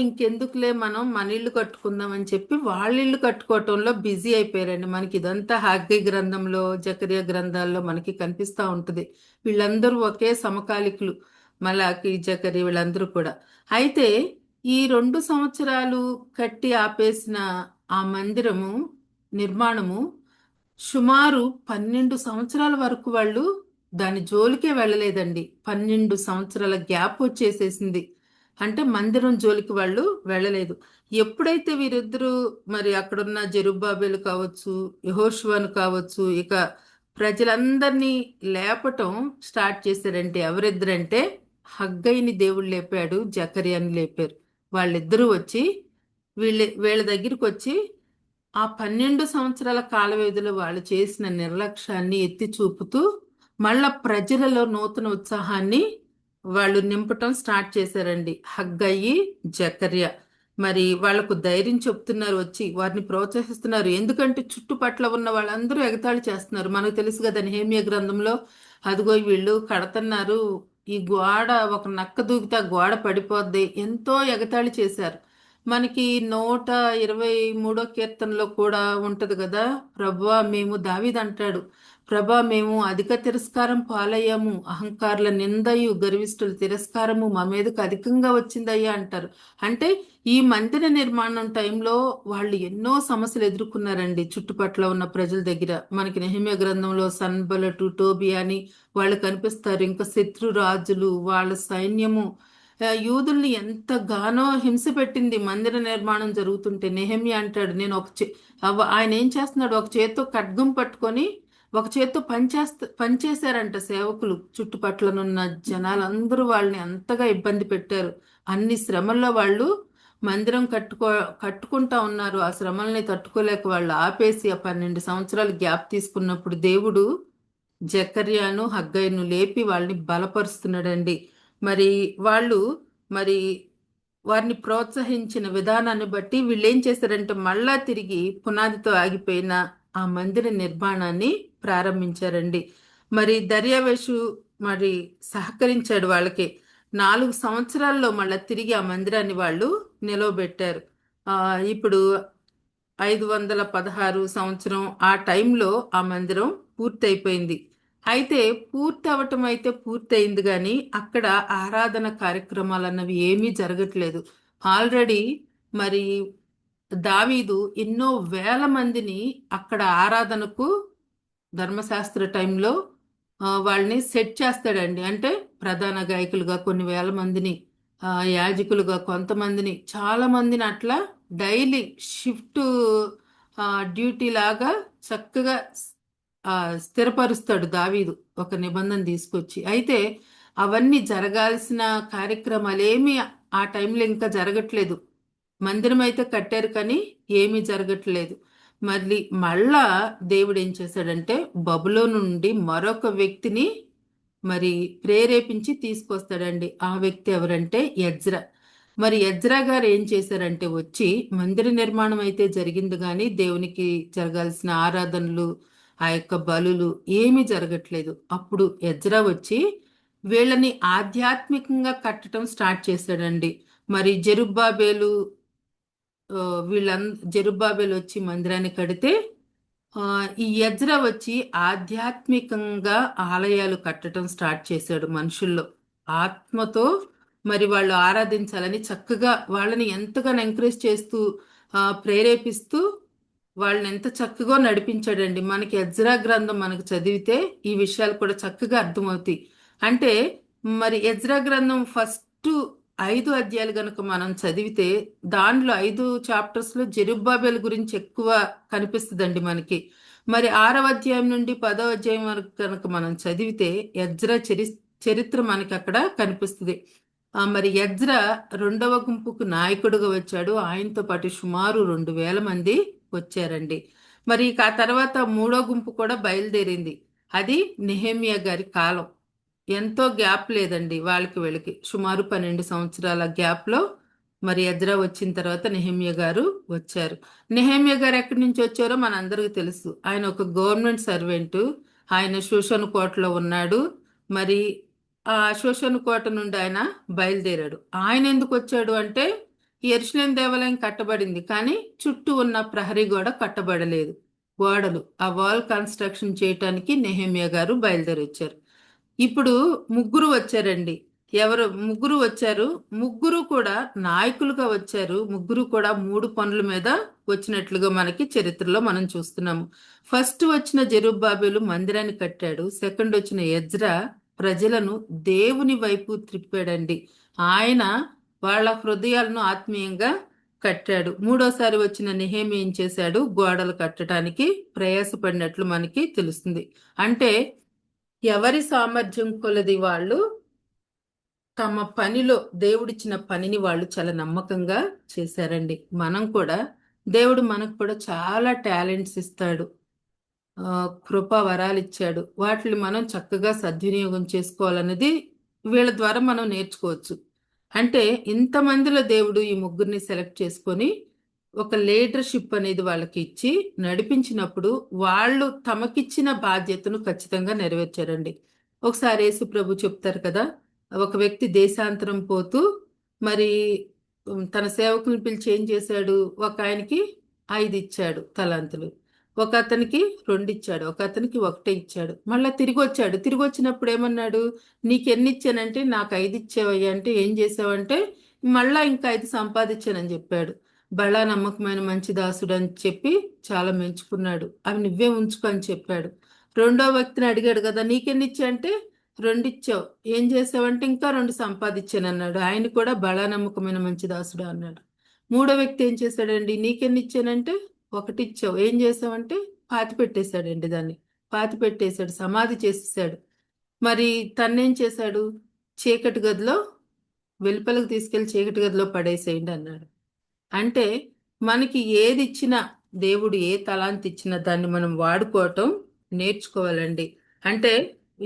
ఇంకెందుకులే మనం మన ఇల్లు కట్టుకుందాం అని చెప్పి వాళ్ళ ఇల్లు కట్టుకోవటంలో బిజీ అయిపోయారండి. మనకి ఇదంతా హగ్గై గ్రంథంలో, జకరియా గ్రంథాల్లో మనకి కనిపిస్తూ ఉంటుంది. వీళ్ళందరూ ఒకే సమకాలికులు, మలాకి, జకరియా వీళ్ళందరూ కూడా. అయితే ఈ 2 సంవత్సరాలు కట్టి ఆపేసిన ఆ మందిరము నిర్మాణము సుమారు 12 సంవత్సరాల వరకు వాళ్ళు దాని జోలికే వెళ్ళలేదండి. 12 సంవత్సరాల గ్యాప్ వచ్చేసేసింది. అంటే మందిరం జోలికి వాళ్ళు వెళ్ళలేదు. ఎప్పుడైతే వీరిద్దరూ మరి అక్కడున్న జెరుబ్బాబెలు కావచ్చు, యెహోషువను కావచ్చు, ఇక ప్రజలందరినీ లేపటం స్టార్ట్ చేశారంటే ఎవరిద్దరంటే హగ్గయిని దేవుడు లేపాడు, జకర్యాని లేపారు. వాళ్ళిద్దరూ వచ్చి వీళ్ళ దగ్గరికి వచ్చి ఆ 12 సంవత్సరాల కాల వ్యవధిలో వాళ్ళు చేసిన నిర్లక్ష్యాన్ని ఎత్తి చూపుతూ మళ్ళా ప్రజలలో నూతన ఉత్సాహాన్ని వాళ్ళు నింపటం స్టార్ట్ చేశారండి. హగ్గయి, జకర్యా మరి వాళ్లకు ధైర్యం చెప్తున్నారు, వచ్చి వారిని ప్రోత్సహిస్తున్నారు. ఎందుకంటే చుట్టుపట్ల ఉన్న వాళ్ళందరూ ఎగతాళి చేస్తున్నారు. మనకు తెలుసు కదా నెహెమ్యా గ్రంథంలో, అదిగో వీళ్ళు కడుతున్నారు, ఈ గోడ ఒక నక్క దూకితే ఆ గోడ పడిపోద్ది, ఎంతో ఎగతాళి చేశారు. మనకి 123 కీర్తనలో కూడా ఉంటది కదా, ప్రభువా మేము, దావీదు అంటాడు, ప్రభా మేము అధిక తిరస్కారం పాలయ్యాము, అహంకారుల నిందయు గర్విష్ఠుల తిరస్కారము మా మీదకు అధికంగా వచ్చిందయ్యా అంటారు. అంటే ఈ మందిర నిర్మాణం టైంలో వాళ్ళు ఎన్నో సమస్యలు ఎదుర్కొన్నారండి చుట్టుపట్ల ఉన్న ప్రజల దగ్గర. మనకి నెహెమ్యా గ్రంథంలో సన్బలటు, టోబియా అని వాళ్ళు కనిపిస్తారు. ఇంకా శత్రు రాజులు, వాళ్ళ సైన్యము యూదుల్ని ఎంతగానో హింస పెట్టింది మందిర నిర్మాణం జరుగుతుంటే. నెహెమ్యా అంటాడు, నేను ఆయన ఏం చేస్తున్నాడు, ఒక చేత్తో ఖడ్గం పట్టుకొని ఒక చేత్తో పనిచేశారంట సేవకులు. చుట్టుపట్లనున్న జనాలందరూ వాళ్ళని అంతగా ఇబ్బంది పెట్టారు. అన్ని శ్రమల్లో వాళ్ళు మందిరం కట్టుకుంటా ఉన్నారు. ఆ శ్రమల్ని తట్టుకోలేక వాళ్ళు ఆపేసి ఆ 12 సంవత్సరాలు గ్యాప్ తీసుకున్నప్పుడు దేవుడు జకర్యాను, హగ్గయిను లేపి వాళ్ళని బలపరుస్తున్నాడండి. మరి వారిని ప్రోత్సహించిన విధానాన్ని బట్టి వీళ్ళు ఏం చేశారంటే మళ్ళా తిరిగి పునాదితో ఆగిపోయిన ఆ మందిర నిర్మాణాన్ని ప్రారంభించారండి. మరి దర్యావేషు మరి సహకరించాడు వాళ్ళకి. 4 సంవత్సరాల్లో మళ్ళా తిరిగి ఆ మందిరాన్ని వాళ్ళు నిలవబెట్టారు. ఇప్పుడు 516 సంవత్సరం ఆ టైంలో ఆ మందిరం పూర్తయిపోయింది. అయితే పూర్తి అవటం అయితే పూర్తయింది, కానీ అక్కడ ఆరాధన కార్యక్రమాలు అన్నవి ఏమీ జరగట్లేదు. ఆల్రెడీ మరి దావీదు ఎన్నో వేల మందిని అక్కడ ఆరాధనకు ధర్మశాస్త్ర టైంలో వాళ్ళని సెట్ చేస్తాడండి. అంటే ప్రధాన గాయకులుగా కొన్ని వేల మందిని, యాజకులుగా కొంతమందిని, చాలా మందిని అట్లా డైలీ షిఫ్ట్ డ్యూటీ లాగా చక్కగా స్థిరపరుస్తాడు దావీదు ఒక నిబంధన తీసుకొచ్చి. అయితే అవన్నీ జరగాల్సిన కార్యక్రమాలు ఏమీ ఆ టైంలో ఇంకా జరగట్లేదు. మందిరం అయితే కట్టారు కానీ ఏమీ జరగట్లేదు. మళ్ళా దేవుడు ఏం చేశాడంటే బబులో నుండి మరొక వ్యక్తిని మరి ప్రేరేపించి తీసుకొస్తాడండి. ఆ వ్యక్తి ఎవరంటే ఎజ్రా. మరి ఎజ్రా గారు ఏం చేశారంటే వచ్చి మందిర నిర్మాణం అయితే జరిగింది, కానీ దేవునికి జరగాల్సిన ఆరాధనలు, ఆ యొక్క బలులు ఏమీ జరగట్లేదు. అప్పుడు ఎజ్రా వచ్చి వీళ్ళని ఆధ్యాత్మికంగా కట్టడం స్టార్ట్ చేశాడండి. మరి జెరుబ్బాబేలు ఆ, జెరుబ్బాబేలు వచ్చి మందిరాన్ని కడితే ఆ, ఈ ఎజ్రా వచ్చి ఆధ్యాత్మికంగా ఆలయాలు కట్టడం స్టార్ట్ చేశాడు మనుషుల్లో. ఆత్మతో మరి వాళ్ళు ఆరాధించాలని చక్కగా వాళ్ళని ఎంతగానో ఎంకరేజ్ చేస్తూ ప్రేరేపిస్తూ వాళ్ళని ఎంత చక్కగా నడిపించాడండి. మనకి ఎజ్రా గ్రంథం మనకు చదివితే ఈ విషయాలు కూడా చక్కగా అర్థమవుతాయి. అంటే మరి ఎజ్రా గ్రంథం ఫస్ట్ 5 అధ్యాయాలు గనుక మనం చదివితే దానిలో 5 చాప్టర్స్ లో జెరుబ్బాబెల్ గురించి ఎక్కువ కనిపిస్తుందండి మనకి. మరి 6వ అధ్యాయం నుండి 10వ అధ్యాయం వరకు కనుక మనం చదివితే ఎజ్రా చరిత్ర మనకి అక్కడ కనిపిస్తుంది. మరి ఎజ్రా 2వ గుంపుకు నాయకుడుగా వచ్చాడు. ఆయనతో పాటు సుమారు 2000 మంది వచ్చారండి. మరి ఇక ఆ తర్వాత 3వ గుంపు కూడా బయలుదేరింది. అది నెహెమియా గారి కాలం. ఎంతో గ్యాప్ లేదండి వాళ్ళకి వీళ్ళకి, సుమారు 12 సంవత్సరాల గ్యాప్ లో మరి ఎజ్రా వచ్చిన తర్వాత నెహెమియా గారు వచ్చారు. నెహెమియా గారు ఎక్కడి నుంచి వచ్చారో మనందరికీ తెలుసు. ఆయన ఒక గవర్నమెంట్ సర్వెంట్. ఆయన శోషణ కోటలో ఉన్నాడు. మరి ఆ శోషణ కోట నుండి ఆయన బయలుదేరాడు. ఆయన ఎందుకు వచ్చాడు అంటే యెరూషలేం దేవాలయం కట్టబడింది, కానీ చుట్టూ ఉన్న ప్రహరీ గోడ కట్టబడలేదు. గోడలు, ఆ వాల్ కన్స్ట్రక్షన్ చేయటానికి నెహెమియా గారు బయలుదేరి వచ్చారు. ఇప్పుడు ముగ్గురు వచ్చారండి. ఎవరు ముగ్గురు వచ్చారు? ముగ్గురు కూడా నాయకులుగా వచ్చారు. ముగ్గురు కూడా 3 పనుల మీద వచ్చినట్లుగా మనకి చరిత్రలో మనం చూస్తున్నాము. ఫస్ట్ వచ్చిన జెరుబ్బాబెలు మందిరాన్ని కట్టాడు. సెకండ్ వచ్చిన ఎజ్రా ప్రజలను దేవుని వైపు త్రిప్పాడండి. ఆయన వాళ్ళ హృదయాలను ఆత్మీయంగా కట్టాడు. మూడోసారి వచ్చిన నెహెమియా ఏం చేశాడు? గోడలు కట్టడానికి ప్రయాసపడినట్లు మనకి తెలుస్తుంది. అంటే ఎవరి సామర్థ్యం కొలది వాళ్ళు తమ పనిలో దేవుడిచ్చిన పనిని వాళ్ళు చాలా నమ్మకంగా చేశారండి. మనం కూడా దేవుడు మనకు కూడా చాలా టాలెంట్స్ ఇస్తాడు, కృపా వరాలు ఇచ్చాడు. వాటిని మనం చక్కగా సద్వినియోగం చేసుకోవాలనేది వీళ్ళ ద్వారా మనం నేర్చుకోవచ్చు. అంటే ఇంతమందిలో దేవుడు ఈ ముగ్గురిని సెలెక్ట్ చేసుకొని ఒక లీడర్షిప్ అనేది వాళ్ళకి ఇచ్చి నడిపించినప్పుడు వాళ్ళు తమకిచ్చిన బాధ్యతను ఖచ్చితంగా నెరవేర్చారండి. ఒకసారి యేసు ప్రభు చెప్తారు కదా, ఒక వ్యక్తి దేశాంతరం పోతూ మరి తన సేవకుని పిలిచి ఏం చేశాడు? ఒక ఆయనకి 5 ఇచ్చాడు తలాంతులు, ఒక అతనికి 2 ఇచ్చాడు, ఒక అతనికి 1 ఇచ్చాడు. మళ్ళీ తిరిగి వచ్చాడు. తిరిగి వచ్చినప్పుడు ఏమన్నాడు? నీకెన్ని ఇచ్చానంటే నాకు 5 ఇచ్చావయ్యా. అంటే ఏం చేసావంటే మళ్ళా ఇంకా 5 సంపాదించానని చెప్పాడు. బలా నమ్మకమైన మంచి దాసుడు అని చెప్పి చాలా మెచ్చుకున్నాడు. అవి నువ్వే ఉంచుకో అని చెప్పాడు. రెండో వ్యక్తిని అడిగాడు కదా, నీకెన్ని ఇచ్చా అంటే 2 ఇచ్చావు. ఏం చేసావంటే ఇంకా 2 సంపాదించాను అన్నాడు. ఆయన కూడా బలా నమ్మకమైన మంచి దాసుడు అన్నాడు. మూడో వ్యక్తి ఏం చేశాడండి? నీకెన్ని ఇచ్చానంటే 1 ఇచ్చావు. ఏం చేసావంటే పాతి పెట్టేశాడండి. దాన్ని పాతి పెట్టేశాడు, సమాధి చేసేసాడు. మరి తన్నేం చేశాడు? చీకటి గదిలో వెలుపలకు తీసుకెళ్లి చీకటి గదిలో పడేసేయండి అన్నాడు. అంటే మనకి ఏది ఇచ్చినా, దేవుడు ఏ తలాంత్ ఇచ్చినా దాన్ని మనం వాడుకోవటం నేర్చుకోవాలండి. అంటే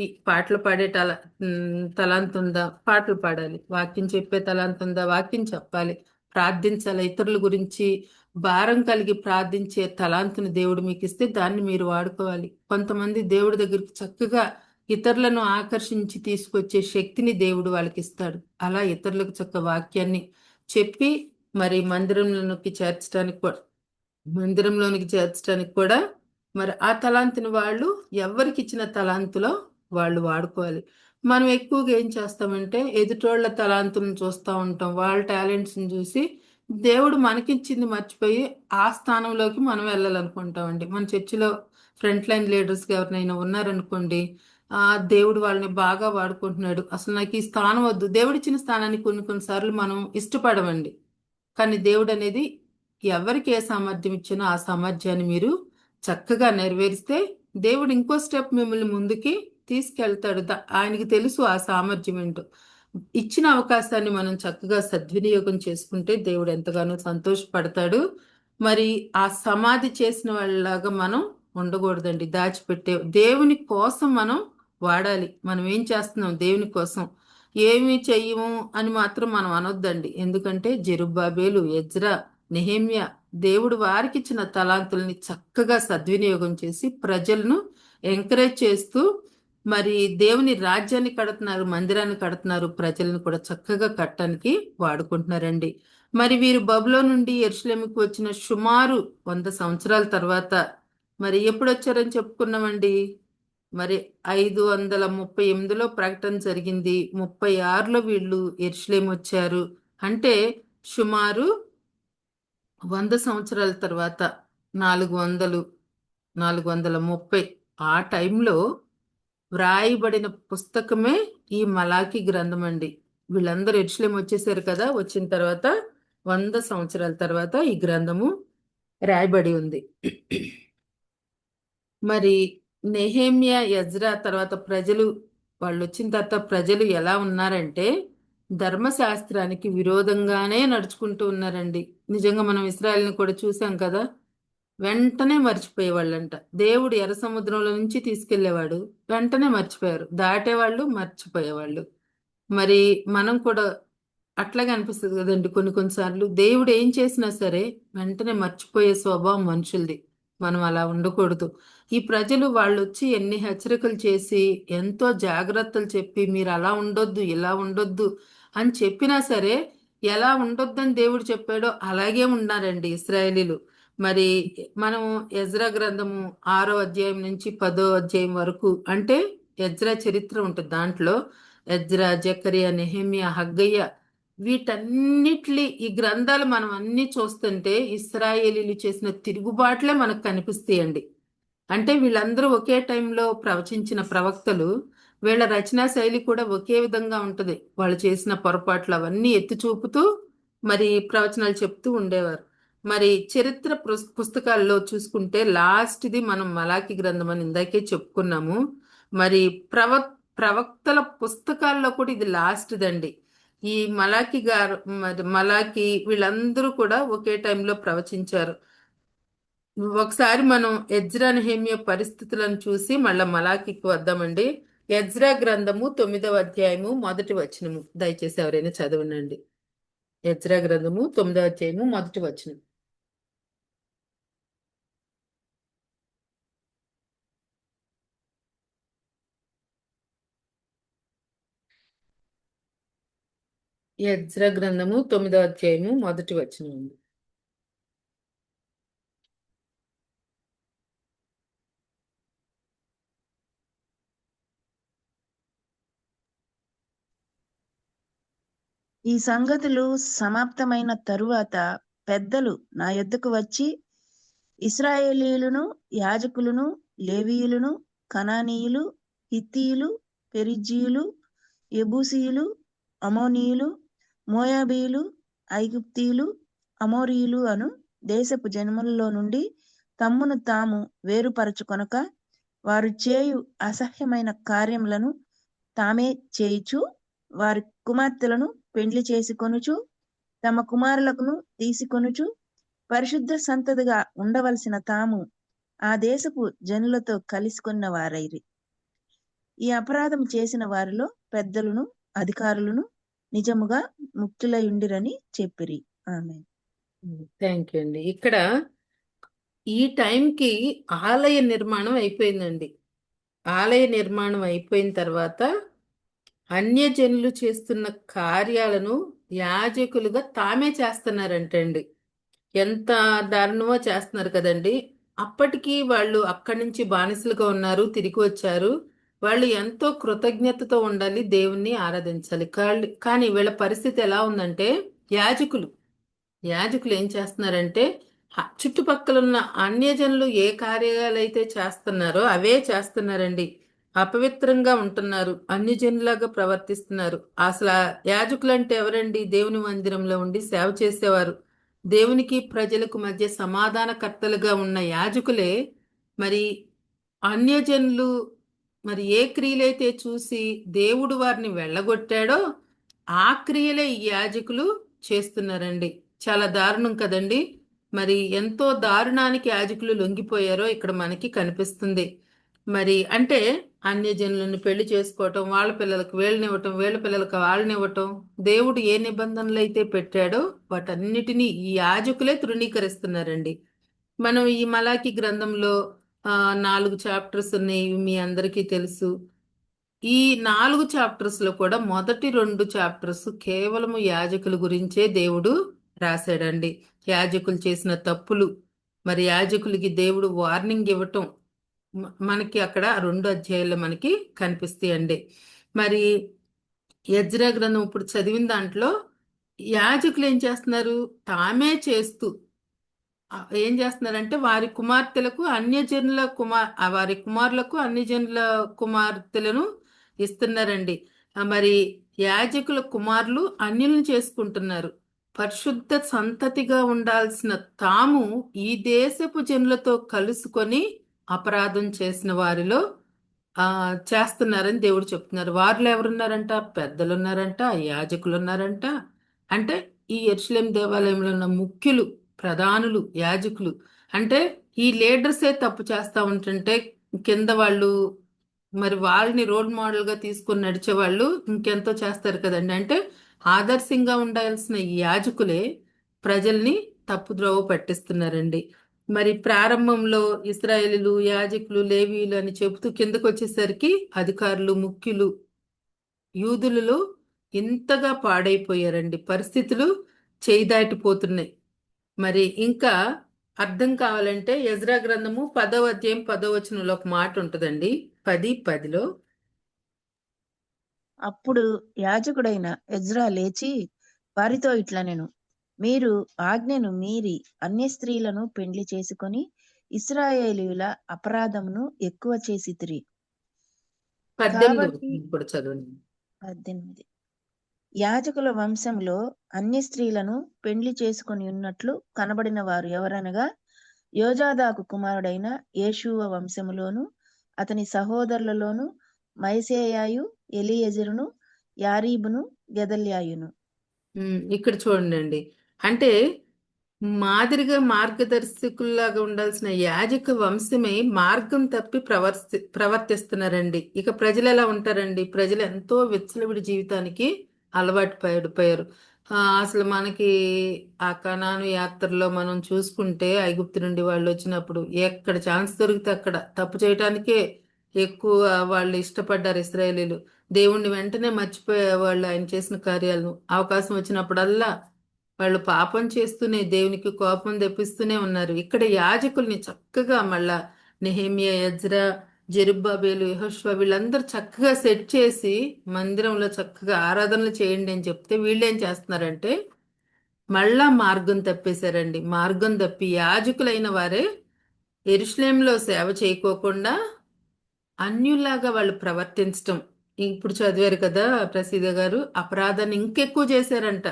ఈ పాటలు పాడే తలాంత్ ఉందా? పాటలు పాడాలి. వాక్యం చెప్పే తలాంత్ ఉందా? వాక్యం చెప్పాలి. ప్రార్థించాలి. ఇతరుల గురించి భారం కలిగి ప్రార్థించే తలాంతుని దేవుడు మీకు ఇస్తే దాన్ని మీరు వాడుకోవాలి. కొంతమంది దేవుడి దగ్గరికి చక్కగా ఇతరులను ఆకర్షించి తీసుకొచ్చే శక్తిని దేవుడు వాళ్ళకి ఇస్తాడు. అలా ఇతరులకు చక్క వాక్యాన్ని చెప్పి మరి మందిరంలోనికి చేర్చడానికి కూడా మరి ఆ తలాంతుని వాళ్ళు ఎవరికి ఇచ్చిన తలాంతులో వాళ్ళు వాడుకోవాలి. మనం ఎక్కువగా ఏం చేస్తామంటే ఎదుటోళ్ల తలాంతులను చూస్తూ ఉంటాం, వాళ్ళ టాలెంట్స్ని చూసి దేవుడు మనకిచ్చింది మర్చిపోయి ఆ స్థానంలోకి మనం వెళ్ళాలనుకుంటామండి. మన చర్చిలో ఫ్రంట్ లైన్ లీడర్స్గా ఎవరినైనా ఉన్నారనుకోండి, దేవుడు వాళ్ళని బాగా వాడుకుంటున్నాడు, అసలు నాకు ఈ స్థానం వద్దు. దేవుడిచ్చిన స్థానాన్ని కొన్నిసార్లు మనం ఇష్టపడమండి. కానీ దేవుడు అనేది ఎవరికి ఏ సామర్థ్యం ఇచ్చినో ఆ సామర్థ్యాన్ని మీరు చక్కగా నెరవేరిస్తే దేవుడు ఇంకో స్టెప్ మిమ్మల్ని ముందుకి తీసుకెళ్తాడు. ఆయనకి తెలుసు ఆ సామర్థ్యం ఏంటో. ఇచ్చిన అవకాశాన్ని మనం చక్కగా సద్వినియోగం చేసుకుంటే దేవుడు ఎంతగానో సంతోషపడతాడు. మరి ఆ సమాధి చేసిన వాళ్ళలాగా మనం ఉండకూడదండి. దాచిపెట్టే దేవుని కోసం మనం వాడాలి. మనం ఏం చేస్తున్నాం దేవుని కోసం, ఏమి చెయ్యము అని మాత్రం మనం అనొద్దండి. ఎందుకంటే జెరుబ్బాబేలు, ఎజ్రా, నెహెమ్యా దేవుడు వారికి ఇచ్చిన తలాంతుల్ని చక్కగా సద్వినియోగం చేసి ప్రజలను ఎంకరేజ్ చేస్తూ మరి దేవుని రాజ్యాన్ని కడుతున్నారు, మందిరాన్ని కడుతున్నారు, ప్రజలను కూడా చక్కగా కట్టడానికి వాడుకుంటున్నారండి. మరి వీరు బబులో నుండి యెరూషలేముకు వచ్చిన సుమారు 100 సంవత్సరాల తర్వాత మరి ఎప్పుడు వచ్చారని చెప్పుకున్నామండి. మరి 538లో ప్రకటన జరిగింది. 36లో వీళ్ళు యెరూషలేము వచ్చారు. అంటే సుమారు 100 సంవత్సరాల తర్వాత 400, 430 ఆ టైంలో వ్రాయబడిన పుస్తకమే ఈ మలాకి గ్రంథం అండి. వీళ్ళందరూ యెరూషలేము వచ్చేసారు కదా, వచ్చిన తర్వాత 100 సంవత్సరాల తర్వాత ఈ గ్రంథము రాయబడి ఉంది. మరి నెహెమ్యా, ఎజ్రా తర్వాత వాళ్ళు వచ్చిన తర్వాత ప్రజలు ఎలా ఉన్నారంటే ధర్మశాస్త్రానికి విరోధంగానే నడుచుకుంటూ ఉన్నారండి. నిజంగా మనం ఇశ్రాయేలుని కూడా చూసాం కదా, వెంటనే మర్చిపోయేవాళ్ళంట. దేవుడు ఎర్ర సముద్రంలో నుంచి తీసుకెళ్లేవాడు, వెంటనే మర్చిపోయారు. దాటేవాళ్ళు, మర్చిపోయేవాళ్ళు. మరి మనం కూడా అట్లాగే అనిపిస్తుంది కదండి కొన్నిసార్లు. దేవుడు ఏం చేసినా సరే వెంటనే మర్చిపోయే స్వభావం మనుషులది. మనం అలా ఉండకూడదు. ఈ ప్రజలు వాళ్ళు వచ్చి ఎన్ని హెచ్చరికలు చేసి ఎంతో జాగ్రత్తలు చెప్పి మీరు అలా ఉండొద్దు, ఇలా ఉండొద్దు అని చెప్పినా సరే ఎలా ఉండొద్దని దేవుడు చెప్పాడో అలాగే ఉన్నారండి ఇశ్రాయేలీలు. మరి మనం ఎజ్రా గ్రంథము 6వ అధ్యాయం నుంచి 10వ అధ్యాయం వరకు, అంటే ఎజ్రా చరిత్ర ఉంటుంది. దాంట్లో ఎజ్రా, జకరియా, నెహెమ్యా, హగ్గయ్య ఈ గ్రంథాలు మనం అన్ని చూస్తుంటే ఇశ్రాయేలీలు చేసిన తిరుగుబాట్లే మనకు కనిపిస్తాయండి. అంటే వీళ్ళందరూ ఒకే టైంలో ప్రవచించిన ప్రవక్తలు, వీళ్ళ రచనా శైలి కూడా ఒకే విధంగా ఉంటుంది. వాళ్ళు చేసిన పొరపాట్లు అవన్నీ ఎత్తి చూపుతూ మరి ప్రవచనాలు చెప్తూ ఉండేవారు. మరి చరిత్ర పుస్తకాల్లో చూసుకుంటే లాస్ట్ది మనం మలాకి గ్రంథం అని ఇందాకే చెప్పుకున్నాము. మరి ప్రవక్తల పుస్తకాల్లో కూడా ఇది లాస్ట్దండి. ఈ మలాకి వీళ్ళందరూ కూడా ఒకే టైంలో ప్రవచించారు. ఒకసారి మనం ఎజ్రా, నెహెమ్యా పరిస్థితులను చూసి మళ్ళా మలాకికి వద్దామండి. ఎజ్రా గ్రంథము 9వ అధ్యాయము 1వ వచనము దయచేసి ఎవరైనా చదవనండి. ఎజ్రా గ్రంథము 9వ అధ్యాయము 1వ వచనం. ఎజ్రా గ్రంథము 9వ అధ్యాయము 1వ వచనం. ఈ సంగతులు సమాప్తమైన తరువాత పెద్దలు నా యొద్దకు వచ్చి ఇశ్రాయేలీయులను, యాజకులను, లేవీయులను, కనానీయులు, హిత్తీయులు, పెరిజ్జీయులు, యెబూసీయులు, అమోనీయులు, మోయాబీయులు, ఐగుప్తీయులు, అమోరీయులు అను దేశపు జనములలో నుండి తమ్మును తాము వేరుపరచుకొనక వారు చేయు అసహ్యమైన కార్యములను తామే చేయుచు వారి కుమార్తెలను పెండ్లి చేసుకొనుచు తమ కుమారులకును తీసుకొనుచు పరిశుద్ధ సంతతిగా ఉండవలసిన తాము ఆ దేశపు జనులతో కలిసికొన్న వారైరి. ఈ అపరాధం చేసిన వారిలో పెద్దలను, అధికారులను నిజముగా ముక్తులయుండిరని చెప్పిరి. ఆమె. థ్యాంక్ యూ అండి. ఇక్కడ ఈ టైంకి ఆలయ నిర్మాణం అయిపోయిందండి. ఆలయ నిర్మాణం అయిపోయిన తర్వాత అన్యజనులు చేస్తున్న కార్యాలను యాజకులుగా తామే చేస్తున్నారంటండి. ఎంత దారుణమో చేస్తున్నారు కదండి. అప్పటికి వాళ్ళు అక్కడి నుంచి బానిసలుగా ఉన్నారు, తిరిగి వచ్చారు. వాళ్ళు ఎంతో కృతజ్ఞతతో ఉండాలి, దేవుణ్ణి ఆరాధించాలి. కానీ వీళ్ళ పరిస్థితి ఎలా ఉందంటే యాజకులు ఏం చేస్తున్నారంటే చుట్టుపక్కల ఉన్న అన్యజనులు ఏ కార్యాలు అయితే చేస్తున్నారో అవే చేస్తున్నారండి. అపవిత్రంగా ఉంటున్నారు, అన్యజనులాగా ప్రవర్తిస్తున్నారు. అసలు యాజకులు అంటే ఎవరండి? దేవుని మందిరంలో ఉండి సేవ చేసేవారు. దేవునికి ప్రజలకు మధ్య సమాధానకర్తలుగా ఉన్న యాజకులే మరి అన్యజనులు మరి ఏ క్రియలైతే చూసి దేవుడు వారిని వెళ్ళగొట్టాడో ఆ క్రియలే ఈ యాజకులు చేస్తున్నారండి. చాలా దారుణం కదండి. మరి ఎంతో దారుణానికి యాజకులు లొంగిపోయారో ఇక్కడ మనకి కనిపిస్తుంది. మరి అంటే అన్యజనులను పెళ్లి చేసుకోవటం, వాళ్ళ పిల్లలకు వీళ్ళనివ్వటం, వీళ్ళ పిల్లలకు వాళ్ళనివ్వటం, దేవుడు ఏ నిబంధనలు అయితే పెట్టాడో వాటన్నిటినీ ఈ యాజకులే తృణీకరిస్తున్నారండి. మనం ఈ మలాకి గ్రంథంలో 4 చాప్టర్స్ ఉన్నాయి, ఇవి మీ అందరికీ తెలుసు. ఈ 4 చాప్టర్స్ లో కూడా మొదటి 2 చాప్టర్స్ కేవలము యాజకుల గురించే దేవుడు రాశాడండి. యాజకులు చేసిన తప్పులు, మరి యాజకులకి దేవుడు వార్నింగ్ ఇవ్వటం మనకి అక్కడ ఆ 2 అధ్యాయాల్లో మనకి కనిపిస్తాయండి. మరి ఎజ్రా గ్రంథం ఇప్పుడు చదివిన దాంట్లో యాజకులు ఏం చేస్తున్నారు, తామే చేస్తూ ఏం చేస్తున్నారంటే వారి కుమార్తెలకు అన్యజనుల వారి కుమారులకు అన్యజనుల కుమార్తెలను ఇస్తున్నారండి. మరి యాజకుల కుమారులు అన్యులను చేసుకుంటున్నారు. పరిశుద్ధ సంతతిగా ఉండాల్సిన తాము ఈ దేశపు జనులతో కలుసుకొని అపరాధం చేసిన వారిలో చేస్తున్నారని దేవుడు చెప్తున్నారు. వారిలో ఎవరున్నారంట, పెద్దలు ఉన్నారంట, యాజకులు ఉన్నారంట. అంటే ఈ యెరూషలేం దేవాలయంలో ఉన్న ముఖ్యులు, ప్రధానులు, యాజకులు, అంటే ఈ లీడర్సే తప్పు చేస్తా ఉంటుంటే కింద వాళ్ళు మరి వాళ్ళని రోల్ మోడల్ గా తీసుకొని నడిచే వాళ్ళు ఇంకెంతో చేస్తారు కదండి. అంటే ఆదర్శంగా ఉండాల్సిన ఈ యాజకులే ప్రజల్ని తప్పుద్రోవ పట్టిస్తున్నారండి. మరి ప్రారంభంలో ఇశ్రాయేలీలు, యాజకులు, లేవీయులు అని చెబుతూ కిందకు వచ్చేసరికి అధికారులు, ముఖ్యులు, యూదులలో ఇంతగా పాడైపోయారండి. పరిస్థితులు చేయి దాటిపోతున్నాయి. మరి ఇంకా అర్థం కావాలంటే ఎజ్రా గ్రంథము 10వ అధ్యాయం 10వ వచనంలో ఒక మాట ఉంటుందండి. 10:10లో అప్పుడు యాజకుడైన ఎజ్రా లేచి వారితో ఇట్లనెను, మీరు ఆజ్ఞను మీరి అన్య స్త్రీలను పెండ్లి చేసుకొని ఇశ్రాయేలీయుల అపరాధమును ఎక్కువ చేసితిరి. 18 కాబట్టి ఇప్పుడు చదవండి. 18 యాజకుల వంశంలో అన్య స్త్రీలను పెండ్లి చేసుకొని ఉన్నట్లు కనబడిన వారు ఎవరనగా యోజాదాకు కుమారుడైన యేషూవ వంశములోను అతని సహోదరులలోను మైసేయాయు, ఎలియెజరును, యారీబును, గెదల్యాయును. ఇక్కడ చూడండి. అంటే మాదిరిగా మార్గదర్శకుల్లాగా ఉండాల్సిన యాజక వంశమే మార్గం తప్పి ప్రవర్తిస్తున్నారండి. ఇక ప్రజలు ఎలా ఉంటారండి? ప్రజలు ఎంతో విచ్చలవిడి జీవితానికి అలవాటు పడిపోయారు. అసలు మనకి ఆ కనాను యాత్రలో మనం చూసుకుంటే ఐగుప్తు నుండి వాళ్ళు వచ్చినప్పుడు ఎక్కడ ఛాన్స్ దొరికితే అక్కడ తప్పు చేయటానికే ఎక్కువ వాళ్ళు ఇష్టపడ్డారు ఇశ్రాయేలీలు. దేవుణ్ణి వెంటనే మర్చిపోయే వాళ్ళు, ఆయన చేసిన కార్యాలను. అవకాశం వచ్చినప్పుడల్లా వాళ్ళు పాపం చేస్తూనే దేవునికి కోపం తెప్పిస్తూనే ఉన్నారు. ఇక్కడ యాజకుల్ని చక్కగా మళ్ళా నెహెమ్యా, ఎజ్రా, జెరుబ్బాబేలు, యెహోషువ వీళ్ళందరూ చక్కగా సెట్ చేసి మందిరంలో చక్కగా ఆరాధనలు చేయండి అని చెప్తే వీళ్ళేం చేస్తున్నారంటే మళ్ళా మార్గం తప్పేశారండి. మార్గం తప్పి యాజకులైన వారే యెరూషలేంలో సేవ చేయకోకుండా అన్యుల్లాగా వాళ్ళు ప్రవర్తించటం. ఇప్పుడు చదివారు కదా ప్రసీద గారు, అపరాధాన్ని ఇంకెక్కువ చేశారంట.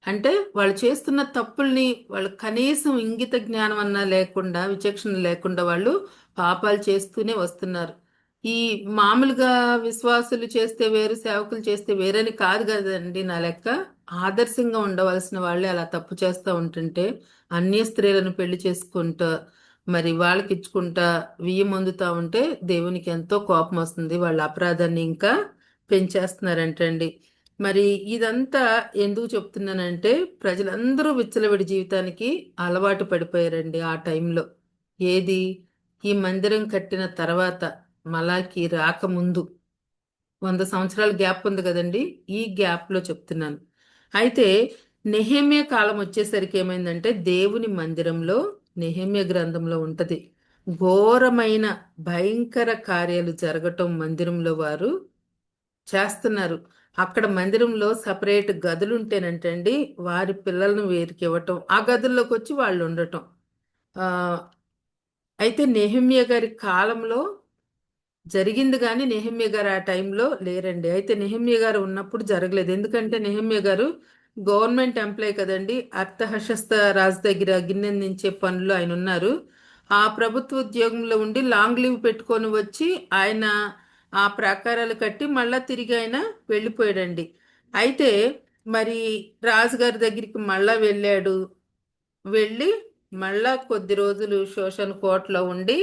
అంటే వాళ్ళు చేస్తున్న తప్పుల్ని వాళ్ళు కనీసం ఇంగిత జ్ఞానం అన్నా లేకుండా, విచక్షణ లేకుండా వాళ్ళు పాపాలు చేస్తూనే వస్తున్నారు. ఈ మామూలుగా విశ్వాసులు చేస్తే వేరు, సేవకులు చేస్తే వేరని కాదు కదండి నా లెక్క. ఆదర్శంగా ఉండవలసిన వాళ్ళే అలా తప్పు చేస్తూ ఉంటుంటే అన్య స్త్రీలను పెళ్లి చేసుకుంటా మరి వాళ్ళకి ఇచ్చుకుంటా వియ్యం పొందుతా ఉంటే దేవునికి ఎంతో కోపం వస్తుంది. వాళ్ళ అపరాధాన్ని ఇంకా పెంచేస్తున్నారంటండి. మరి ఇదంతా ఎందుకు చెప్తున్నానంటే ప్రజలందరూ విచ్చలవిడి జీవితానికి అలవాటు పడిపోయారండి ఆ టైంలో. ఏది, ఈ మందిరం కట్టిన తర్వాత మలాకి రాకముందు 100 సంవత్సరాల గ్యాప్ ఉంది కదండి, ఈ గ్యాప్లో చెప్తున్నాను. అయితే నెహెమ్యా కాలం వచ్చేసరికి ఏమైందంటే దేవుని మందిరంలో నెహెమ్యా గ్రంథంలో ఉంటది, ఘోరమైన భయంకర కార్యాలు జరగటం మందిరంలో వారు చేస్తున్నారు. అక్కడ మందిరంలో సపరేట్ గదులు ఉంటేనంటండి వారి పిల్లలను వేరికి ఇవ్వటం, ఆ గదుల్లోకి వచ్చి వాళ్ళు ఉండటం. ఆ అయితే నెహెమ్యా గారి కాలంలో జరిగింది కానీ నెహెమ్యా గారు ఆ టైంలో లేరండి. అయితే నెహెమ్యా గారు ఉన్నప్పుడు జరగలేదు. ఎందుకంటే నెహెమ్యా గారు గవర్నమెంట్ ఎంప్లాయ్ కదండి. అర్థహశస్త రాజు దగ్గర గిన్నెందించే పనులు ఆయన ఉన్నారు. ఆ ప్రభుత్వ ఉద్యోగంలో ఉండి లాంగ్ లీవ్ పెట్టుకొని వచ్చి ఆయన ఆ ప్రాకారాలు కట్టి మళ్ళా తిరిగి ఆయన వెళ్ళిపోయాడండి. అయితే మరి రాజుగారి దగ్గరికి మళ్ళా వెళ్ళాడు. వెళ్ళి మళ్ళా కొద్ది రోజులు శోషణ కోటలో ఉండి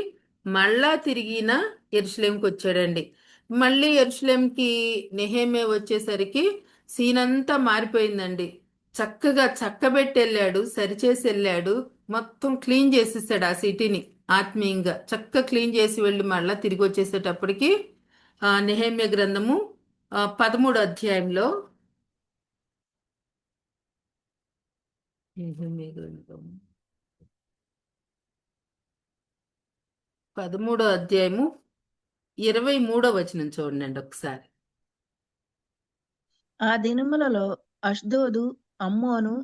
మళ్ళా తిరిగిన యెరూషలేంకి వచ్చాడండి. మళ్ళీ యెరూషలేంకి నెహెమ్యా వచ్చేసరికి సీన్ అంతా మారిపోయిందండి. చక్కగా చక్కబెట్టి వెళ్ళాడు, సరిచేసి వెళ్ళాడు, మొత్తం క్లీన్ చేసేసాడు ఆ సిటీని. ఆత్మీయంగా చక్కగా క్లీన్ చేసి వెళ్ళి మళ్ళా తిరిగి వచ్చేసేటప్పటికి నెహెమ్యా గ్రంథము 13 అధ్యాయంలో, నెహెమ్యా గ్రంథం 13 అధ్యాయము 23 వచనం చూడండి ఒకసారి. ఆ దినములలో అష్దోదు, అమ్మోను,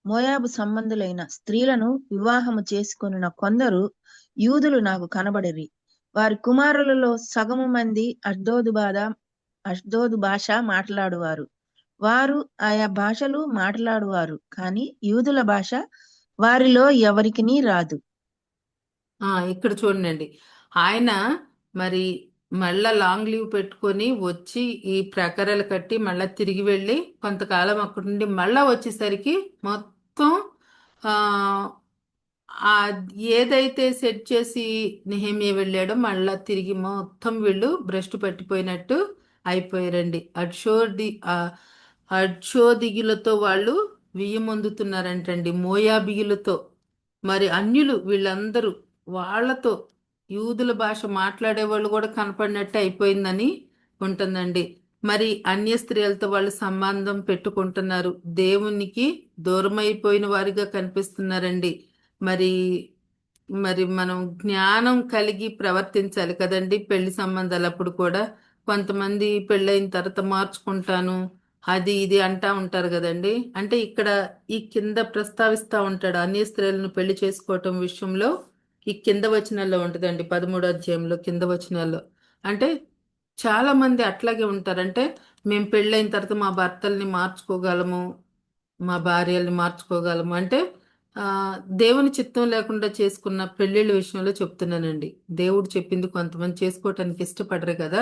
మోయాబు సంబంధులైన స్త్రీలను వివాహము చేసుకొనిన కొందరు యూదులు నాకు కనబడిరి. వారి కుమారులలో సగము మంది అష్దోదు భాష మాట్లాడువారు. వారు ఆయా భాషలు మాట్లాడువారు, కానీ యూదుల భాష వారిలో ఎవరికినీ రాదు. ఇక్కడ చూడండి, ఆయన మరి మళ్ళా లాంగ్ లీవ్ పెట్టుకొని వచ్చి ఈ ప్రకారాలు కట్టి మళ్ళా తిరిగి వెళ్ళి కొంతకాలం అక్కడి నుండి మళ్ళా వచ్చేసరికి మొత్తం ఆ ఆ ఏదైతే సెట్ చేసి నెహెమ్యా వెళ్ళాడో మళ్ళా తిరిగి మొత్తం వీళ్ళు భ్రష్టు పట్టిపోయినట్టు అయిపోయారండి. అడ్షోదిగులతో వాళ్ళు వియ్యమొందుతున్నారంటండి, మోయాబీయులతో. మరి అన్యులు వీళ్ళందరూ వాళ్ళతో యూదుల భాష మాట్లాడే వాళ్ళు కూడా కనపడినట్టు అయిపోయిందని ఉంటుందండి. మరి అన్య స్త్రీలతో వాళ్ళు సంబంధం పెట్టుకుంటున్నారు, దేవునికి దూరమైపోయిన వారిగా కనిపిస్తున్నారండి. మరి మరి మనం జ్ఞానం కలిగి ప్రవర్తించాలి కదండి పెళ్లి సంబంధాలు. అప్పుడు కూడా కొంతమంది పెళ్ళైన తర్వాత మార్చుకుంటాను అది ఇది అంటా ఉంటారు కదండి. అంటే ఇక్కడ ఈ కింద ప్రస్తావిస్తా ఉంటాడు అన్య స్త్రీలను పెళ్లి చేసుకోవటం విషయంలో. ఈ కింద వచనాల్లో ఉంటుందండి, 13 అధ్యాయంలో కింద వచనాల్లో. అంటే చాలా మంది అట్లాగే ఉంటారంటే మేము పెళ్ళైన తర్వాత మా భర్తల్ని మార్చుకోగలము, మా భార్యల్ని మార్చుకోగలము అంటే ఆ దేవుని చిత్తం లేకుండా చేసుకున్న పెళ్ళిళ్ళ విషయంలో చెప్తున్నానండి. దేవుడు చెప్పింది కొంతమంది చేసుకోవటానికి ఇష్టపడరు కదా.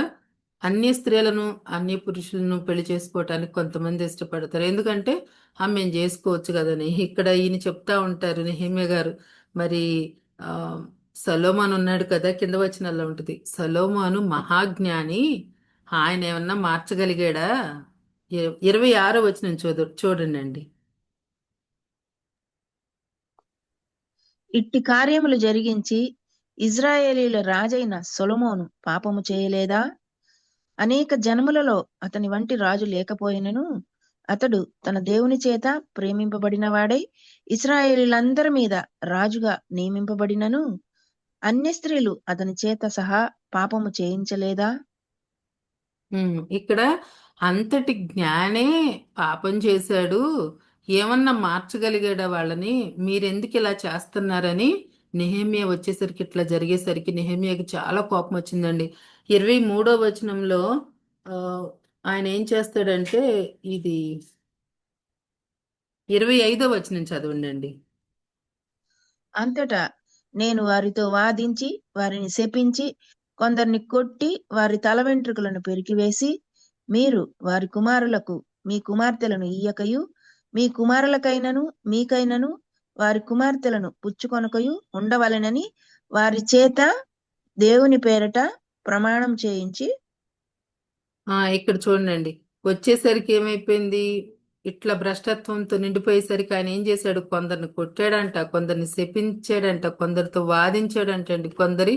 అన్య స్త్రీలను అన్య పురుషులను పెళ్లి చేసుకోవటానికి కొంతమంది ఇష్టపడతారు, ఎందుకంటే మేము చేసుకోవచ్చు కదని. ఇక్కడ ఈయన చెప్తా ఉంటారు నెహెమ్యా గారు. మరి ఆ సొలొమోను ఉన్నాడు కదా, కింద వచనాల్లో ఉంటుంది, సొలొమోను మహాజ్ఞాని, ఆయన ఏమన్నా మార్చగలిగాడా? 26 వచనం చూడండి. ఇట్టి కార్యములు జరిగించి ఇజ్రాయేలీల రాజైన సొలొమోను పాపము చేయలేదా? అనేక జనములలో అతని వంటి రాజు లేకపోయినను అతడు తన దేవుని చేత ప్రేమింపబడిన వాడై ఇశ్రాయేలీలందరి మీద రాజుగా నియమింపబడినను అన్య స్త్రీలు అతని చేత సహా పాపము చేయించలేదా? ఇక్కడ అంతటి జ్ఞానే పాపం చేశాడు, ఏమన్నా మార్చగలిగాడా వాళ్ళని? మీరెందుకు ఇలా చేస్తున్నారని నెహెమ్యా వచ్చేసరికి, ఇట్లా జరిగేసరికి నెహెమ్యాకి చాలా కోపం వచ్చిందండి. 23వ వచనంలో ఆయన ఏం చేస్తాడంటే, ఇది 25వ వచనం చదవండి. అంతటా నేను వారితో వాదించి వారిని శపించి కొందరిని కొట్టి వారి తల వెంట్రుకలను పెరికివేసి, మీరు వారి కుమారులకు మీ కుమార్తెలను ఇయ్యకయు మీ కుమారులకైనను మీకైనను వారి కుమార్తెలను పుచ్చుకొనకయు ఉండవలెనని వారి చేత దేవుని పేరట ప్రమాణం చేయించి. ఇక్కడ చూడండి, వచ్చేసరికి ఏమైపోయింది, ఇట్లా భ్రష్టత్వంతో నిండిపోయేసరికి ఆయన ఏం చేశాడు, కొందరిని కొట్టాడంట, కొందరిని శపించాడంట, కొందరితో వాదించాడంట అండి. కొందరి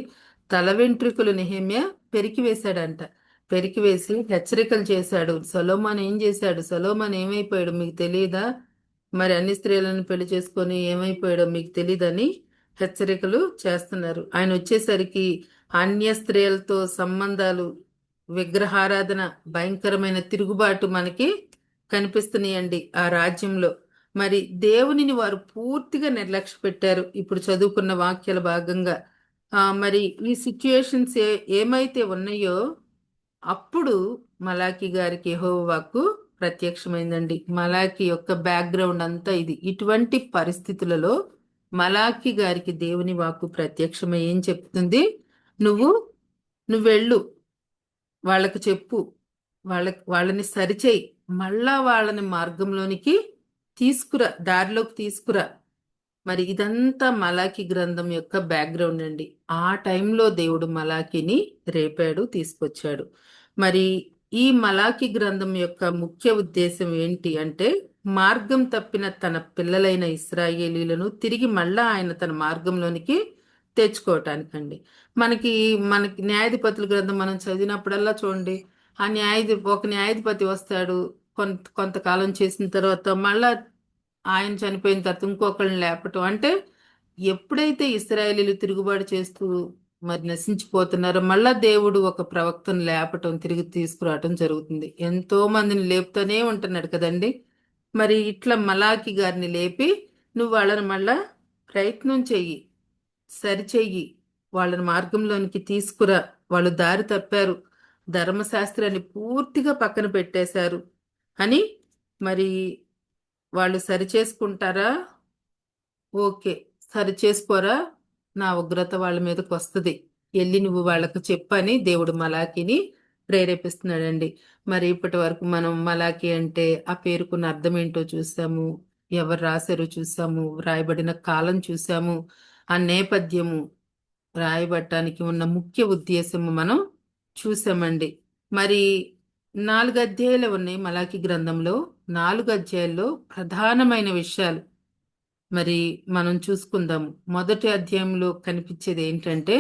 తల వెంట్రుకలు నెహెమ్యా పెరికివేశాడంట. పెరికివేసి హెచ్చరికలు చేశాడు. సొలొమోను ఏం చేశాడు, సొలొమోను ఏమైపోయాడు మీకు తెలియదా? మరి అన్ని స్త్రీలను పెళ్లి చేసుకొని ఏమైపోయాడో మీకు తెలియదని హెచ్చరికలు చేస్తున్నారు. ఆయన వచ్చేసరికి అన్య స్త్రీలతో సంబంధాలు, విగ్రహారాధన, భయంకరమైన తిరుగుబాటు మనకి కనిపిస్తున్నాయండి ఆ రాజ్యంలో. మరి దేవునిని వారు పూర్తిగా నిర్లక్ష్య పెట్టారు. ఇప్పుడు చదువుకున్న వాక్యాల భాగంగా మరి ఈ సిచ్యుయేషన్స్ ఏమైతే ఉన్నాయో అప్పుడు మలాకి గారికి యెహోవా వాక్కు ప్రత్యక్షమైందండి. మలాకి యొక్క బ్యాక్గ్రౌండ్ అంతా ఇది. ఇటువంటి పరిస్థితులలో మలాకి గారికి దేవుని వాక్కు ప్రత్యక్షమై ఏం చెప్తుంది, నువ్వు వెళ్ళు, వాళ్ళకి చెప్పు, వాళ్ళని సరిచేయి, మళ్ళా వాళ్ళని మార్గంలోనికి తీసుకురా, దారిలోకి తీసుకురా. మరి ఇదంతా మలాకి గ్రంథం యొక్క బ్యాక్గ్రౌండ్ అండి. ఆ టైంలో దేవుడు మలాకిని రేపాడు, తీసుకొచ్చాడు. మరి ఈ మలాకి గ్రంథం యొక్క ముఖ్య ఉద్దేశం ఏంటి అంటే, మార్గం తప్పిన తన పిల్లలైన ఇశ్రాయేలీలను తిరిగి మళ్ళా ఆయన తన మార్గంలోనికి తెచ్చుకోవటానికండి. మనకి మనకి న్యాయాధిపతుల గ్రంథం మనం చదివినప్పుడల్లా చూడండి, ఒక న్యాయాధిపతి వస్తాడు, కొంతకాలం చేసిన తర్వాత మళ్ళా ఆయన చనిపోయిన తర్వాత ఇంకొకళ్ళని లేపటం. అంటే ఎప్పుడైతే ఇశ్రాయేలీలు తిరుగుబాటు చేస్తూ మరి నశించిపోతున్నారో మళ్ళా దేవుడు ఒక ప్రవక్తను లేపటం, తిరిగి తీసుకురావటం జరుగుతుంది. ఎంతో మందిని లేపుతూనే ఉంటున్నాడు కదండి. మరి ఇట్లా మలాకి గారిని లేపి, నువ్వు వాళ్ళని మళ్ళా ప్రయత్నం చెయ్యి, సరిచెయ్యి, వాళ్ళని మార్గంలోనికి తీసుకురా, వాళ్ళు దారి తప్పారు, ధర్మశాస్త్రాన్ని పూర్తిగా పక్కన పెట్టేశారు అని. మరి వాళ్ళు సరి చేసుకుంటారా? ఓకే. సరి చేసుకోరా, నా ఉగ్రత వాళ్ళ మీదకి వస్తుంది, వెళ్ళి నువ్వు వాళ్ళకు చెప్పని దేవుడు మలాకిని ప్రేరేపిస్తున్నాడండి. మరి ఇప్పటి వరకు మనం మలాకి అంటే ఆ పేరుకున్న అర్థం ఏంటో చూసాము, ఎవరు రాశారో చూసాము, రాయబడిన కాలం చూసాము, ఆ నేపథ్యము, రాయబడటానికి ఉన్న ముఖ్య ఉద్దేశము మనం చూసామండి. మరి 4 అధ్యాయాలు ఉన్నాయి మలాకి గ్రంథంలో. 4 అధ్యాయాల్లో ప్రధానమైన విషయాలు మరి మనం చూసుకుందాము. మొదటి అధ్యాయంలో కనిపించేది ఏంటంటే,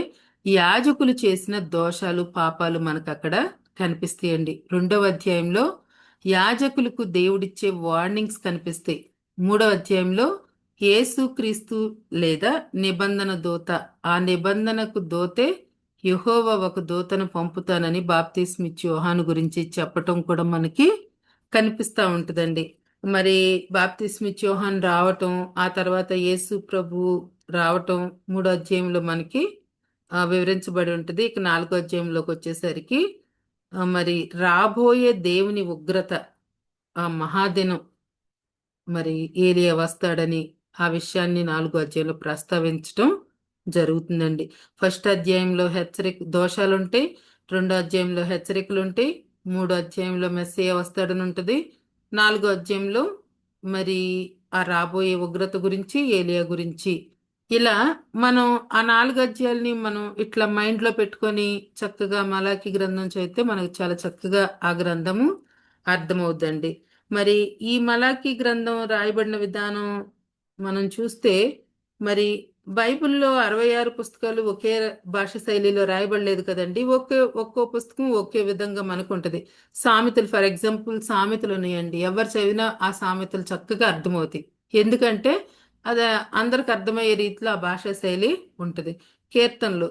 యాజకులు చేసిన దోషాలు, పాపాలు మనకు అక్కడ కనిపిస్తాయండి. 2వ అధ్యాయంలో యాజకులకు దేవుడిచ్చే వార్నింగ్స్ కనిపిస్తాయి. 3వ అధ్యాయంలో యేసుక్రీస్తు లేదా నిబంధన దూత, ఆ నిబంధనకు దోతే యెహోవా ఒక దూతను పంపుతానని బాప్తిస్మిచ్చి యోహాను గురించి చెప్పటం కూడా మనకి కనిపిస్తా ఉంటుందండి. మరి బాప్తిస్మిచ్చి యోహాను రావటం, ఆ తర్వాత యేసు ప్రభు రావటం 3వ అధ్యాయంలో మనకి వివరించబడి ఉంటుంది. ఇక 4వ అధ్యాయంలోకి వచ్చేసరికి మరి రాబోయే దేవుని ఉగ్రత, ఆ మహాదినం, మరి ఏలియా వస్తాడని ఆ విషయాన్ని 4వ అధ్యాయంలో ప్రస్తావించటం జరుగుతుందండి. ఫస్ట్ అధ్యాయంలో దోషాలుంటాయి, 2వ అధ్యాయంలో హెచ్చరికలుంటాయి, 3వ అధ్యాయంలో మెస్సియా వస్తాడని ఉంటుంది, 4వ అధ్యాయంలో మరి ఆ రాబోయే ఉగ్రత గురించి, ఏలియా గురించి. ఇలా మనం ఆ 4 అధ్యాయాలని మనం ఇట్లా మైండ్లో పెట్టుకొని చక్కగా మలాకి గ్రంథం చదివితే మనకు చాలా చక్కగా ఆ గ్రంథము అర్థమవుద్దండి. మరి ఈ మలాకి గ్రంథం రాయబడిన విధానం మనం చూస్తే, మరి బైబిల్లో 66 పుస్తకాలు ఒకే భాష శైలిలో రాయబడలేదు కదండి. ఒక్కో పుస్తకం ఒకే విధంగా మనకు ఉంటుంది. సామెతలు, ఫర్ ఎగ్జాంపుల్ సామెతలు ఉన్నాయండి, ఎవరు చదివినా ఆ సామెతలు చక్కగా అర్థమవుతాయి. ఎందుకంటే అది అందరికి అర్థమయ్యే రీతిలో ఆ భాషా శైలి ఉంటుంది. కీర్తనలు,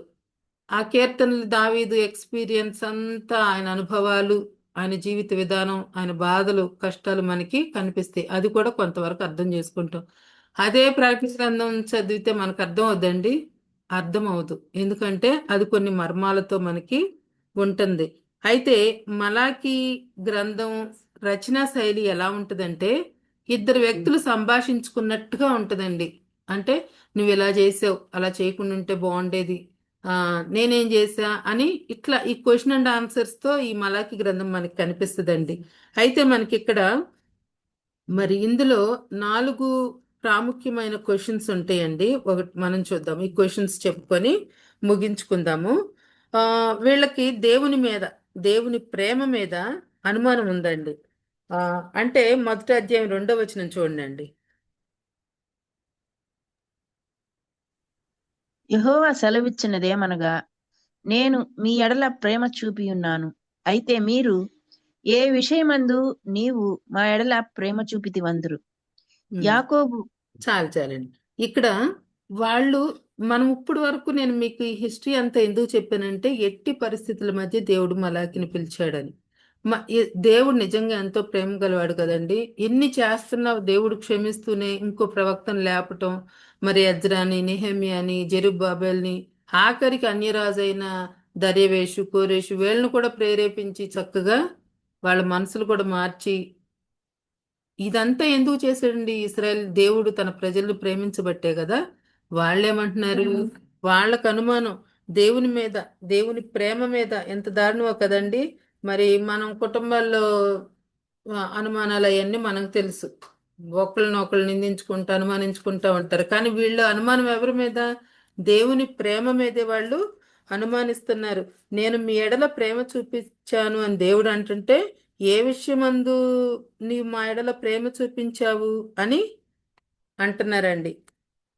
ఆ కీర్తనలు దావీదు ఎక్స్పీరియన్స్ అంతా, ఆయన అనుభవాలు, ఆయన జీవిత విధానం, ఆయన బాధలు, కష్టాలు మనకి కనిపిస్తాయి. అది కూడా కొంతవరకు అర్థం చేసుకుంటాం. అదే ప్రాక్టీస్ గ్రంథం చదివితే మనకు అర్థం అవుద్దండి? అర్థం అవదు. ఎందుకంటే అది కొన్ని మర్మాలతో మనకి ఉంటుంది. అయితే మలాకి గ్రంథం రచనా శైలి ఎలా ఉంటుందంటే, ఇద్దరు వ్యక్తులు సంభాషించుకున్నట్టుగా ఉంటుందండి. అంటే నువ్వు ఇలా చేసావు, అలా చేయకుండా ఉంటే బాగుండేది, నేనేం చేశా అని, ఇట్లా ఈ క్వశ్చన్ అండ్ ఆన్సర్స్ తో ఈ మలాకి గ్రంథం మనకి కనిపిస్తుందండి. అయితే మనకి ఇక్కడ మరి ఇందులో 4 ప్రాముఖ్యమైన క్వశ్చన్స్ ఉంటాయండి. ఒకటి మనం చూద్దాం, ఈ క్వశ్చన్స్ చెప్పుకొని ముగించుకుందాము. వీళ్ళకి దేవుని మీద, దేవుని ప్రేమ మీద అనుమానం ఉందండి. అంటే మొదటి అధ్యాయం 2వ వచనం చూడండి. యెహోవా సెలవిచ్చినదేమనగా, నేను మీ ఎడల ప్రేమ చూపి ఉన్నాను, అయితే మీరు ఏ విషయమందు నీవు మా ఎడల ప్రేమ చూపితివందురు. యాకోబు చాలండి. ఇక్కడ వాళ్ళు, మనం ఇప్పుడు వరకు నేను మీకు ఈ హిస్టరీ అంతా ఎందుకు చెప్పానంటే, ఎట్టి పరిస్థితుల మధ్య దేవుడు మలాకిని పిలిచాడని. దేవుడు నిజంగా ఎంతో ప్రేమ గలవాడు కదండి. ఎన్ని చేస్తున్నా దేవుడు క్షమిస్తూనే ఇంకో ప్రవక్తను లేపటం, మరి ఎజ్రాని, నెహెమ్యాని, జెరుబ్బాబెల్ని, ఆఖరికి అన్యరాజైన దర్యావేషు, కోరేషు, వీళ్ళను కూడా ప్రేరేపించి చక్కగా వాళ్ళ మనసులు కూడా మార్చి, ఇదంతా ఎందుకు చేశాడండి? ఇశ్రాయేల్ దేవుడు తన ప్రజలను ప్రేమించబట్టే కదా. వాళ్ళేమంటున్నారు? వాళ్ళకు అనుమానం దేవుని మీద, దేవుని ప్రేమ మీద ఎంత దారుణమో కదండి. మరి మనం కుటుంబాల్లో అనుమానాలు అవన్నీ మనకు తెలుసు. ఒకళ్ళనొకళ్ళు నిందించుకుంటూ అనుమానించుకుంటూ ఉంటారు. కానీ వీళ్ళు అనుమానం ఎవరి మీద? దేవుని ప్రేమ మీదే వాళ్ళు అనుమానిస్తున్నారు. నేను మీ ఎడల ప్రేమ చూపించాను అని దేవుడు అంటుంటే, ఏ విషయమందు నీవు మా ఎడల ప్రేమ చూపించావు అని అంటున్నారండి.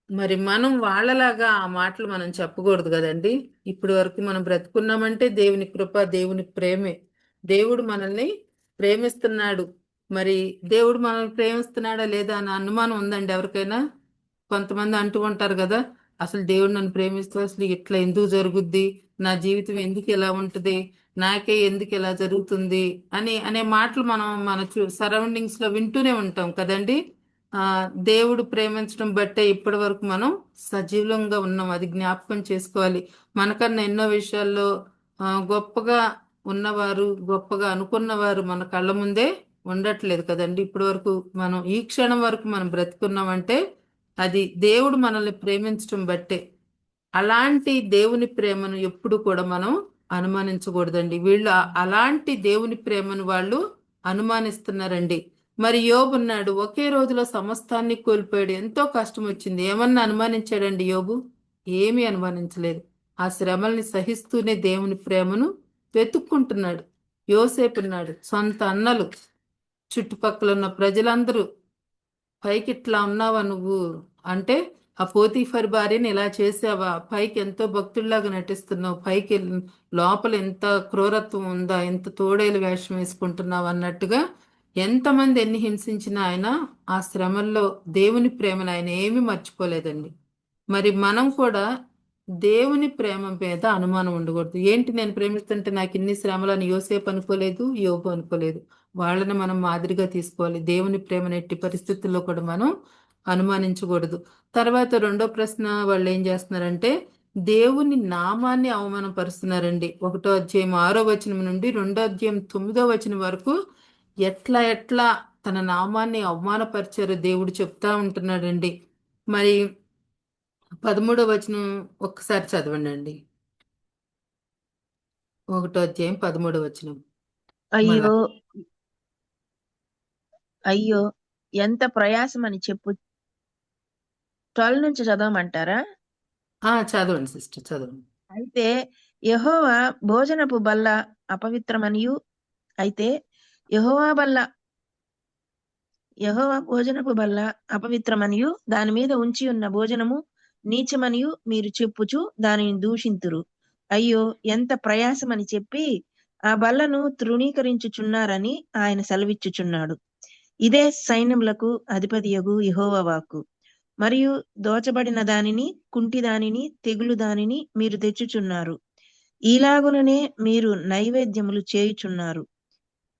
మరి మనం వాళ్ళలాగా ఆ మాటలు మనం చెప్పకూడదు కదండి. ఇప్పటి వరకు మనం బ్రతుకున్నామంటే దేవుని కృప, దేవుని ప్రేమే. దేవుడు మనల్ని ప్రేమిస్తున్నాడు. మరి దేవుడు మనల్ని ప్రేమిస్తున్నాడా లేదా అన్న అనుమానం ఉందండి ఎవరికైనా? కొంతమంది అంటూ ఉంటారు కదా, అసలు దేవుడు నన్ను ప్రేమిస్తూ అసలు ఇట్లా ఎందుకు జరుగుద్ది, నా జీవితం ఎందుకు ఇలా ఉంటుంది, నాకే ఎందుకు ఇలా జరుగుతుంది అనే మాటలు మనం మన సరౌండింగ్స్ లో వింటూనే ఉంటాం కదండి. ఆ దేవుడు ప్రేమించడం బట్టే ఇప్పటి వరకు మనం సజీవంగా ఉన్నాం. అది జ్ఞాపకం చేసుకోవాలి. మనకన్నా ఎన్నో విషయాల్లో గొప్పగా ఉన్నవారు, గొప్పగా అనుకున్నవారు మన కళ్ళ ముందే ఉండట్లేదు కదండి. ఇప్పటి వరకు మనం ఈ క్షణం వరకు మనం బ్రతుకున్నామంటే అది దేవుడు మనల్ని ప్రేమించడం బట్టే. అలాంటి దేవుని ప్రేమను ఎప్పుడు కూడా మనం అనుమానించకూడదండి. వీళ్ళు అలాంటి దేవుని ప్రేమను వాళ్ళు అనుమానిస్తున్నారండి. మరి యోబు ఉన్నాడు, ఒకే రోజులో సమస్తాన్ని కోల్పోయాడు, ఎంతో కష్టం వచ్చింది. ఏమన్నా అనుమానించాడండి యోబు? ఏమీ అనుమానించలేదు. ఆ శ్రమల్ని సహిస్తూనే దేవుని ప్రేమను వెతుక్కుంటున్నాడు. యోసేపు ఉన్నాడు, సొంత అన్నలు, చుట్టుపక్కల ఉన్న ప్రజలందరూ పైకి ఇట్లా ఉన్నావా నువ్వు అంటే, ఆ పోతీఫర్ భార్యని ఇలా చేసావా, పైకి ఎంతో భక్తుల్లాగా నటిస్తున్నావు, పైకి లోపల ఎంత క్రూరత్వం ఉందా, ఎంత తోడేలు వేషం వేసుకుంటున్నావు అన్నట్టుగా ఎంతమంది ఎన్ని హింసించినా ఆయన ఆ శ్రమల్లో దేవుని ప్రేమను ఆయన ఏమీ మర్చిపోలేదండి. మరి మనం కూడా దేవుని ప్రేమ మీద అనుమానం ఉండకూడదు. ఏంటి నేను ప్రేమిస్తుంటే నాకు ఇన్ని శ్రమలని యోసేపు అనుకోలేదు, యోబు అనుకోలేదు. వాళ్ళని మనం మాదిరిగా తీసుకోవాలి. దేవుని ప్రేమను ఎట్టి పరిస్థితుల్లో కూడా మనం అనుమానించకూడదు. తర్వాత రెండో ప్రశ్న వాళ్ళు ఏం చేస్తున్నారంటే, దేవుని నామాన్ని అవమానపరుస్తున్నారండి. 1వ అధ్యాయం 6వ వచనం నుండి 2వ అధ్యాయం 9వ వచనం వరకు ఎట్లా తన నామాన్ని అవమానపరిచారో దేవుడు చెప్తా ఉంటున్నాడండి. మరి 13వ వచనం ఒక్కసారి చదవండి. 1వ అధ్యాయం 13వ వచనం. అయ్యో అయ్యో ఎంత ప్రయాసం అని చెప్పు. 12 నుంచి చదవమంటారా? చదవండి సిస్టర్, చదవండి. అయితే యెహోవా భోజనపు బల్ల అపవిత్రమనియు, అయితే యెహోవా భోజనపు బల్ల అపవిత్రమనియు, దాని మీద ఉంచి ఉన్న భోజనము నీచమనియు మీరు చెప్పుచు దానిని దూషింతురు. అయ్యో ఎంత ప్రయాసమని చెప్పి ఆ బల్లను తృణీకరించుచున్నారని ఆయన సెలవిచ్చుచున్నాడు. ఇదే సైన్యములకు అధిపతియగు యెహోవా వాక్కు. మరియు దోచబడిన దానిని, కుంటి దానిని, తెగులు దానిని మీరు తెచ్చుచున్నారు. ఈలాగుననే మీరు నైవేద్యములు చేయుచున్నారు.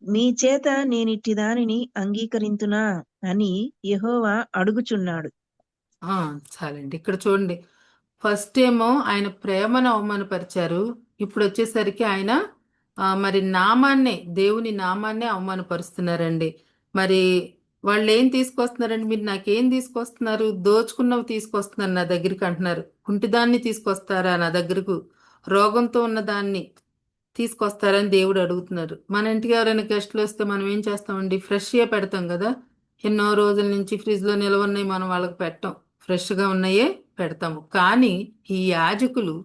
మీ చేత నేనిట్టి దానిని అంగీకరింతునా అని యెహోవా అడుగుచున్నాడు. చాలండి. ఇక్కడ చూడండి, ఫస్ట్ ఏమో ఆయన ప్రేమను అవమానపరిచారు. ఇప్పుడు వచ్చేసరికి ఆయన మరి దేవుని నామాన్నే అవమానపరుస్తున్నారండి. మరి వాళ్ళు ఏం తీసుకొస్తున్నారండి? మీరు నాకేం తీసుకొస్తున్నారు? దోచుకున్నవి తీసుకొస్తున్నారు నా దగ్గరికి అంటున్నారు. కుంటిదాన్ని తీసుకొస్తారా నా దగ్గరకు? రోగంతో ఉన్న దాన్ని తీసుకొస్తారని దేవుడు అడుగుతున్నారు. మన ఇంటికి ఎవరైనా గెస్టులు వస్తే మనం ఏం చేస్తామండి? ఫ్రెష్గా పెడతాం కదా. ఎన్నో రోజుల నుంచి ఫ్రిడ్జ్లో నిల్వ ఉన్నాయి, మనం వాళ్ళకి పెట్టాం. ఫ్రెష్గా ఉన్నాయే పెడతాము. కానీ ఈ యాజకులు,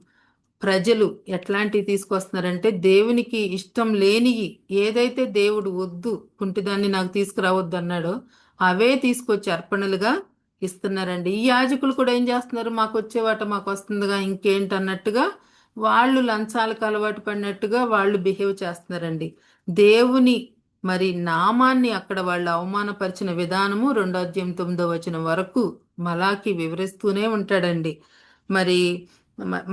ప్రజలు ఎట్లాంటివి తీసుకొస్తున్నారంటే, దేవునికి ఇష్టం లేనివి, ఏదైతే దేవుడు వద్దు, కుంటిదాన్ని నాకు తీసుకురావద్దు అన్నాడో అవే తీసుకొచ్చి అర్పణలుగా ఇస్తున్నారండి. ఈ యాజకులు కూడా ఏం చేస్తున్నారు? మాకు వచ్చే వాట మాకు వస్తుందిగా, ఇంకేంటి అన్నట్టుగా వాళ్ళు లంచాలకు అలవాటు పడినట్టుగా వాళ్ళు బిహేవ్ చేస్తున్నారండి. దేవుని మరి నామాన్ని అక్కడ వాళ్ళు అవమానపరిచిన విధానము 2వ అధ్యాయం 9వ వచనం వరకు మలాకి వివరిస్తూనే ఉంటాడండి. మరి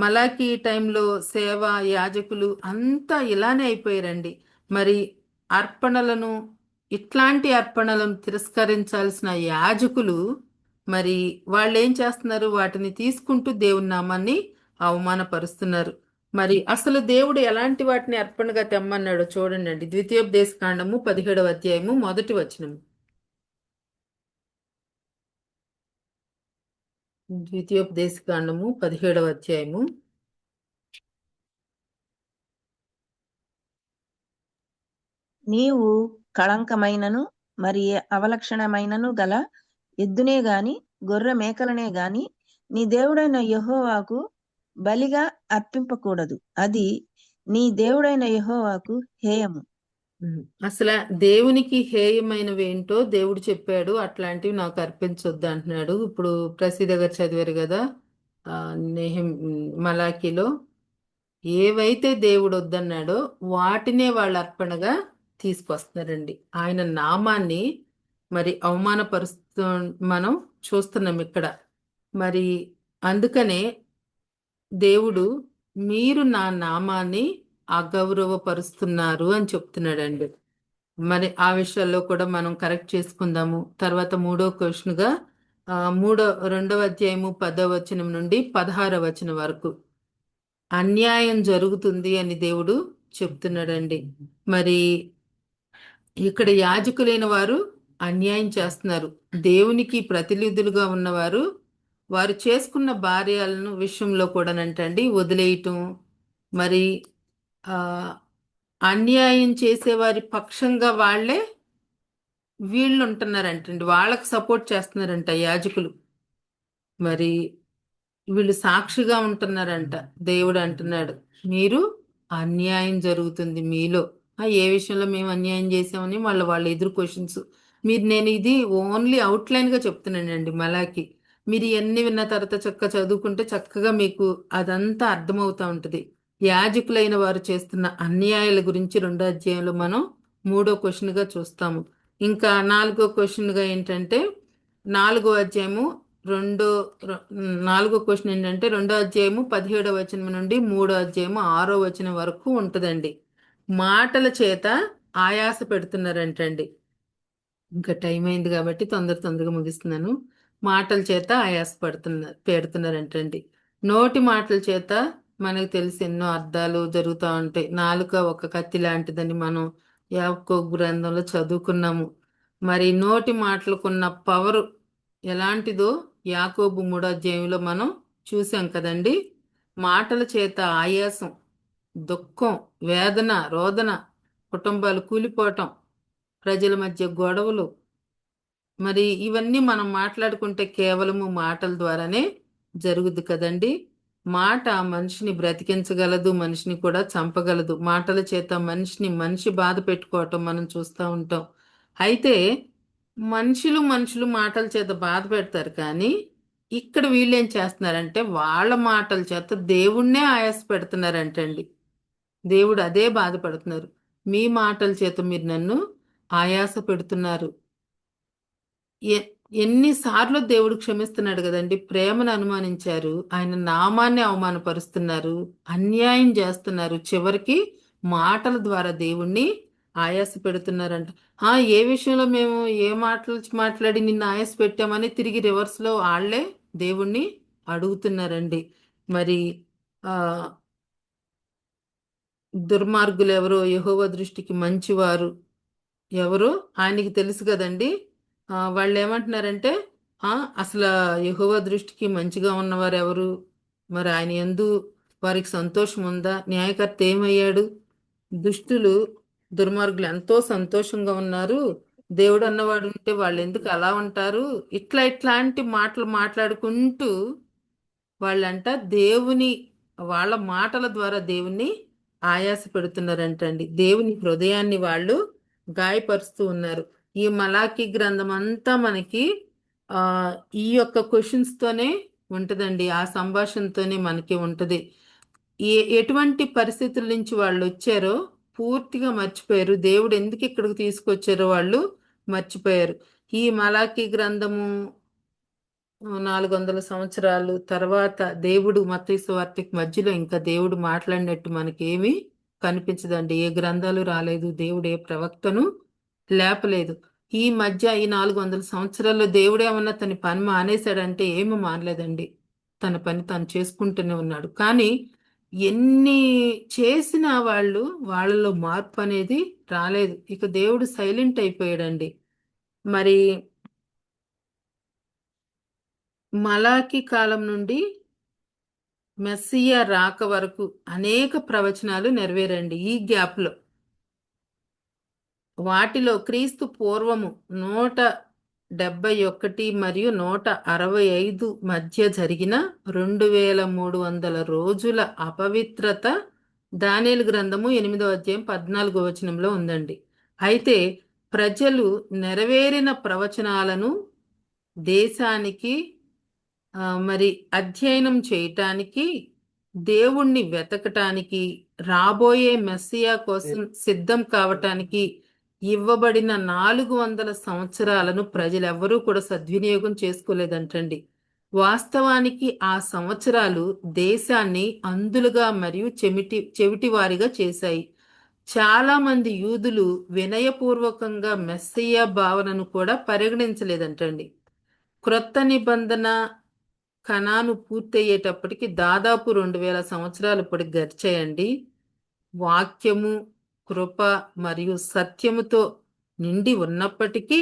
మలాకి టైంలో సేవ, యాజకులు అంతా ఇలానే అయిపోయారండి. మరి అర్పణలను, ఇట్లాంటి అర్పణలను తిరస్కరించాల్సిన యాజకులు మరి వాళ్ళు ఏం చేస్తున్నారు? వాటిని తీసుకుంటూ దేవుని నామాన్ని అవమానపరుస్తున్నారు. మరి అసలు దేవుడు ఎలాంటి వాటిని అర్పణగా తెమ్మన్నాడో చూడండి అండి. ద్వితీయోపదేశకాండము 17వ అధ్యాయము 1వ వచనం. ద్వితీయోపదేశకాండము 17వ అధ్యాయము. నీవు కళంకమైనను మరి ఏ అవలక్షణమైనను గల ఎద్దునే గాని గొర్రె మేకలనే గాని నీ దేవుడైన యెహోవాకు బలిగా అర్పింపకూడదు. అది నీ దేవుడైన యెహోవాకు హేయము. అసలు దేవునికి హేయమైనవి ఏంటో దేవుడు చెప్పాడు, అట్లాంటివి నాకు అర్పించొద్దు అంటున్నాడు. ఇప్పుడు ప్రసీద గారు చదివారు కదా, ఆ మలాకిలో ఏవైతే దేవుడు వద్దన్నాడో వాటినే వాళ్ళు అర్పణగా తీసుకొస్తున్నారండి. ఆయన నామాన్ని మరి అవమానపరుస్తూ మనం చూస్తున్నాం ఇక్కడ. మరి అందుకనే దేవుడు మీరు నా నామాన్ని అగౌరవపరుస్తున్నారు అని చెప్తున్నాడండి. మరి ఆ విషయాల్లో కూడా మనం కరెక్ట్ చేసుకుందాము. తర్వాత మూడో క్వశ్చన్గా రెండవ అధ్యాయము 10వ వచనం నుండి 16వ వచనం వరకు అన్యాయం జరుగుతుంది అని దేవుడు చెప్తున్నాడండి. మరి ఇక్కడ యాజకులైన వారు అన్యాయం చేస్తున్నారు. దేవునికి ప్రతినిధులుగా ఉన్నవారు వారు చేసుకున్న భార్యలను విషయంలో కూడానంటండి వదిలేయటం, మరి ఆ అన్యాయం చేసేవారి పక్షంగా వాళ్ళే వీళ్ళు ఉంటున్నారంటండి, వాళ్ళకి సపోర్ట్ చేస్తున్నారంట యాజకులు. మరి వీళ్ళు సాక్షిగా ఉంటున్నారంట. దేవుడు అంటున్నాడు మీరు అన్యాయం జరుగుతుంది మీలో. ఏ విషయంలో మేము అన్యాయం చేసామని వాళ్ళ ఎదురు క్వశ్చన్స్. నేను ఇది ఓన్లీ అవుట్లైన్ గా చెప్తున్నానండి మలాకి. మీరు ఇవన్నీ విన్న తర్వాత చక్కగా చదువుకుంటే చక్కగా మీకు అదంతా అర్థమవుతా ఉంటుంది. యాజకులైన వారు చేస్తున్న అన్యాయాల గురించి 2వ అధ్యాయంలో మనం 3వ క్వశ్చన్ గా చూస్తాము. ఇంకా 4వ క్వశ్చన్ గా ఏంటంటే 4వ అధ్యాయము రెండో 4వ క్వశ్చన్ ఏంటంటే 2వ అధ్యాయము 17వ వచనం నుండి 3వ అధ్యాయము 6వ వచనం వరకు ఉంటుందండి. మాటల చేత ఆయాస పెడుతున్నారంటండి. ఇంకా టైం అయింది కాబట్టి తొందరగా ముగిస్తున్నాను. మాటల చేత ఆయాస పెడుతున్నారంటండి. నోటి మాటల చేత మనకు తెలిసి ఎన్నో అర్థాలు జరుగుతూ ఉంటాయి. నాలుక ఒక కత్తి లాంటిదని మనం యాకోబు గ్రంథంలో చదువుకున్నాము. మరి నోటి మాటలకున్న పవరు ఎలాంటిదో యాకోబు 3వ అధ్యాయంలో మనం చూసాం కదండి. మాటల చేత ఆయాసం, దుఃఖం, వేదన, రోదన, కుటుంబాలు కూలిపోవటం, ప్రజల మధ్య గొడవలు, మరి ఇవన్నీ మనం మాట్లాడుకుంటే కేవలము మాటల ద్వారానే జరుగుద్ది కదండి. మాట మనిషిని బ్రతికించగలదు, మనిషిని కూడా చంపగలదు. మాటల చేత మనిషి బాధ పెట్టుకోవటం మనం చూస్తూ ఉంటాం. అయితే మనుషులు మాటల చేత బాధ పెడతారు, కానీ ఇక్కడ వీళ్ళేం చేస్తున్నారంటే వాళ్ళ మాటల చేత దేవుణ్ణే ఆయాస పెడుతున్నారంటండి. దేవుడు అదే బాధపడుతున్నారు. మీ మాటల చేత మీరు నన్ను ఆయాస పెడుతున్నారు. ఎన్నిసార్లు దేవుడు క్షమిస్తున్నాడు కదండి. ప్రేమను అనుమానించారు, ఆయన నామాన్ని అవమానపరుస్తున్నారు, అన్యాయం చేస్తున్నారు, చివరికి మాటల ద్వారా దేవుణ్ణి ఆయాస పెడుతున్నారంట. ఏ విషయంలో మేము ఏ మాటలు మాట్లాడి నిన్ను ఆయాస పెట్టామని తిరిగి రివర్స్ లో వాళ్ళే దేవుణ్ణి అడుగుతున్నారండి. మరి ఆ దుర్మార్గులు ఎవరో, యెహోవా దృష్టికి మంచివారు ఎవరో ఆయనకి తెలుసు కదండి. వాళ్ళు ఏమంటున్నారంటే అసలు యెహోవా దృష్టికి మంచిగా ఉన్నవారు ఎవరు, మరి ఆయన యందు వారికి సంతోషం ఉందా, న్యాయకర్త ఏమయ్యాడు, దుష్టులు దుర్మార్గులు ఎంతో సంతోషంగా ఉన్నారు, దేవుడు అన్నవాడు ఉంటే వాళ్ళు ఎందుకు అలా ఉంటారు, ఇట్లాంటి మాటలు మాట్లాడుకుంటూ వాళ్ళంట వాళ్ళ మాటల ద్వారా దేవుణ్ణి ఆయాస పెడుతున్నారంటండి. దేవుని హృదయాన్ని వాళ్ళు గాయపరుస్తూ ఉన్నారు. ఈ మలాకి గ్రంథం అంతా మనకి ఈ యొక్క క్వశ్చన్స్ తోనే ఉంటదండి. ఆ సంభాషణతోనే మనకి ఉంటది. ఎటువంటి పరిస్థితుల నుంచి వాళ్ళు వచ్చారో పూర్తిగా మర్చిపోయారు. దేవుడు ఎందుకు ఇక్కడికి తీసుకొచ్చారో వాళ్ళు మర్చిపోయారు. ఈ మలాకి గ్రంథము 400 సంవత్సరాలు తర్వాత దేవుడు మత్తయి సువార్తకి మధ్యలో ఇంకా దేవుడు మాట్లాడినట్టు మనకేమీ కనిపించదండి. ఏ గ్రంథాలు రాలేదు, దేవుడు ఏ ప్రవక్తను లేపలేదు. ఈ మధ్య ఈ 400 సంవత్సరాల్లో దేవుడేమన్నా తన పని మానేశాడంటే ఏమీ మానలేదండి. తన పని తను చేసుకుంటూనే ఉన్నాడు. కానీ ఎన్ని చేసినా వాళ్ళలో మార్పు అనేది రాలేదు. ఇక దేవుడు సైలెంట్ అయిపోయాడండి. మరి మలాకి కాలం నుండి మెస్సియా రాక వరకు అనేక ప్రవచనాలు నెరవేరండి. ఈ గ్యాప్లో వాటిలో క్రీస్తు పూర్వము 171 మరియు 165 మధ్య జరిగిన 2300 రోజుల అపవిత్రత దానియేలు గ్రంథము 8వ అధ్యాయం 14వ వచనంలో ఉందండి. అయితే ప్రజలు నెరవేరిన ప్రవచనాలను దేశానికి మరి అధ్యయనం చేయటానికి, దేవుణ్ణి వెతకటానికి, రాబోయే మెస్సియా కోసం సిద్ధం కావటానికి ఇవ్వబడిన 400 సంవత్సరాలను ప్రజలెవ్వరూ కూడా సద్వినియోగం చేసుకోలేదంటండి. వాస్తవానికి ఆ సంవత్సరాలు దేశాన్ని అందులుగా మరియు చెవిటివారిగా చేశాయి. చాలా మంది యూదులు వినయపూర్వకంగా మెస్సియా భావనను కూడా పరిగణించలేదంటండి. క్రొత్త నిబంధన కణాను పూర్తయ్యేటప్పటికి దాదాపు 2000 సంవత్సరాలు ఇప్పుడు గడిచాయండి. వాక్యము, కృప మరియు సత్యముతో నిండి ఉన్నప్పటికీ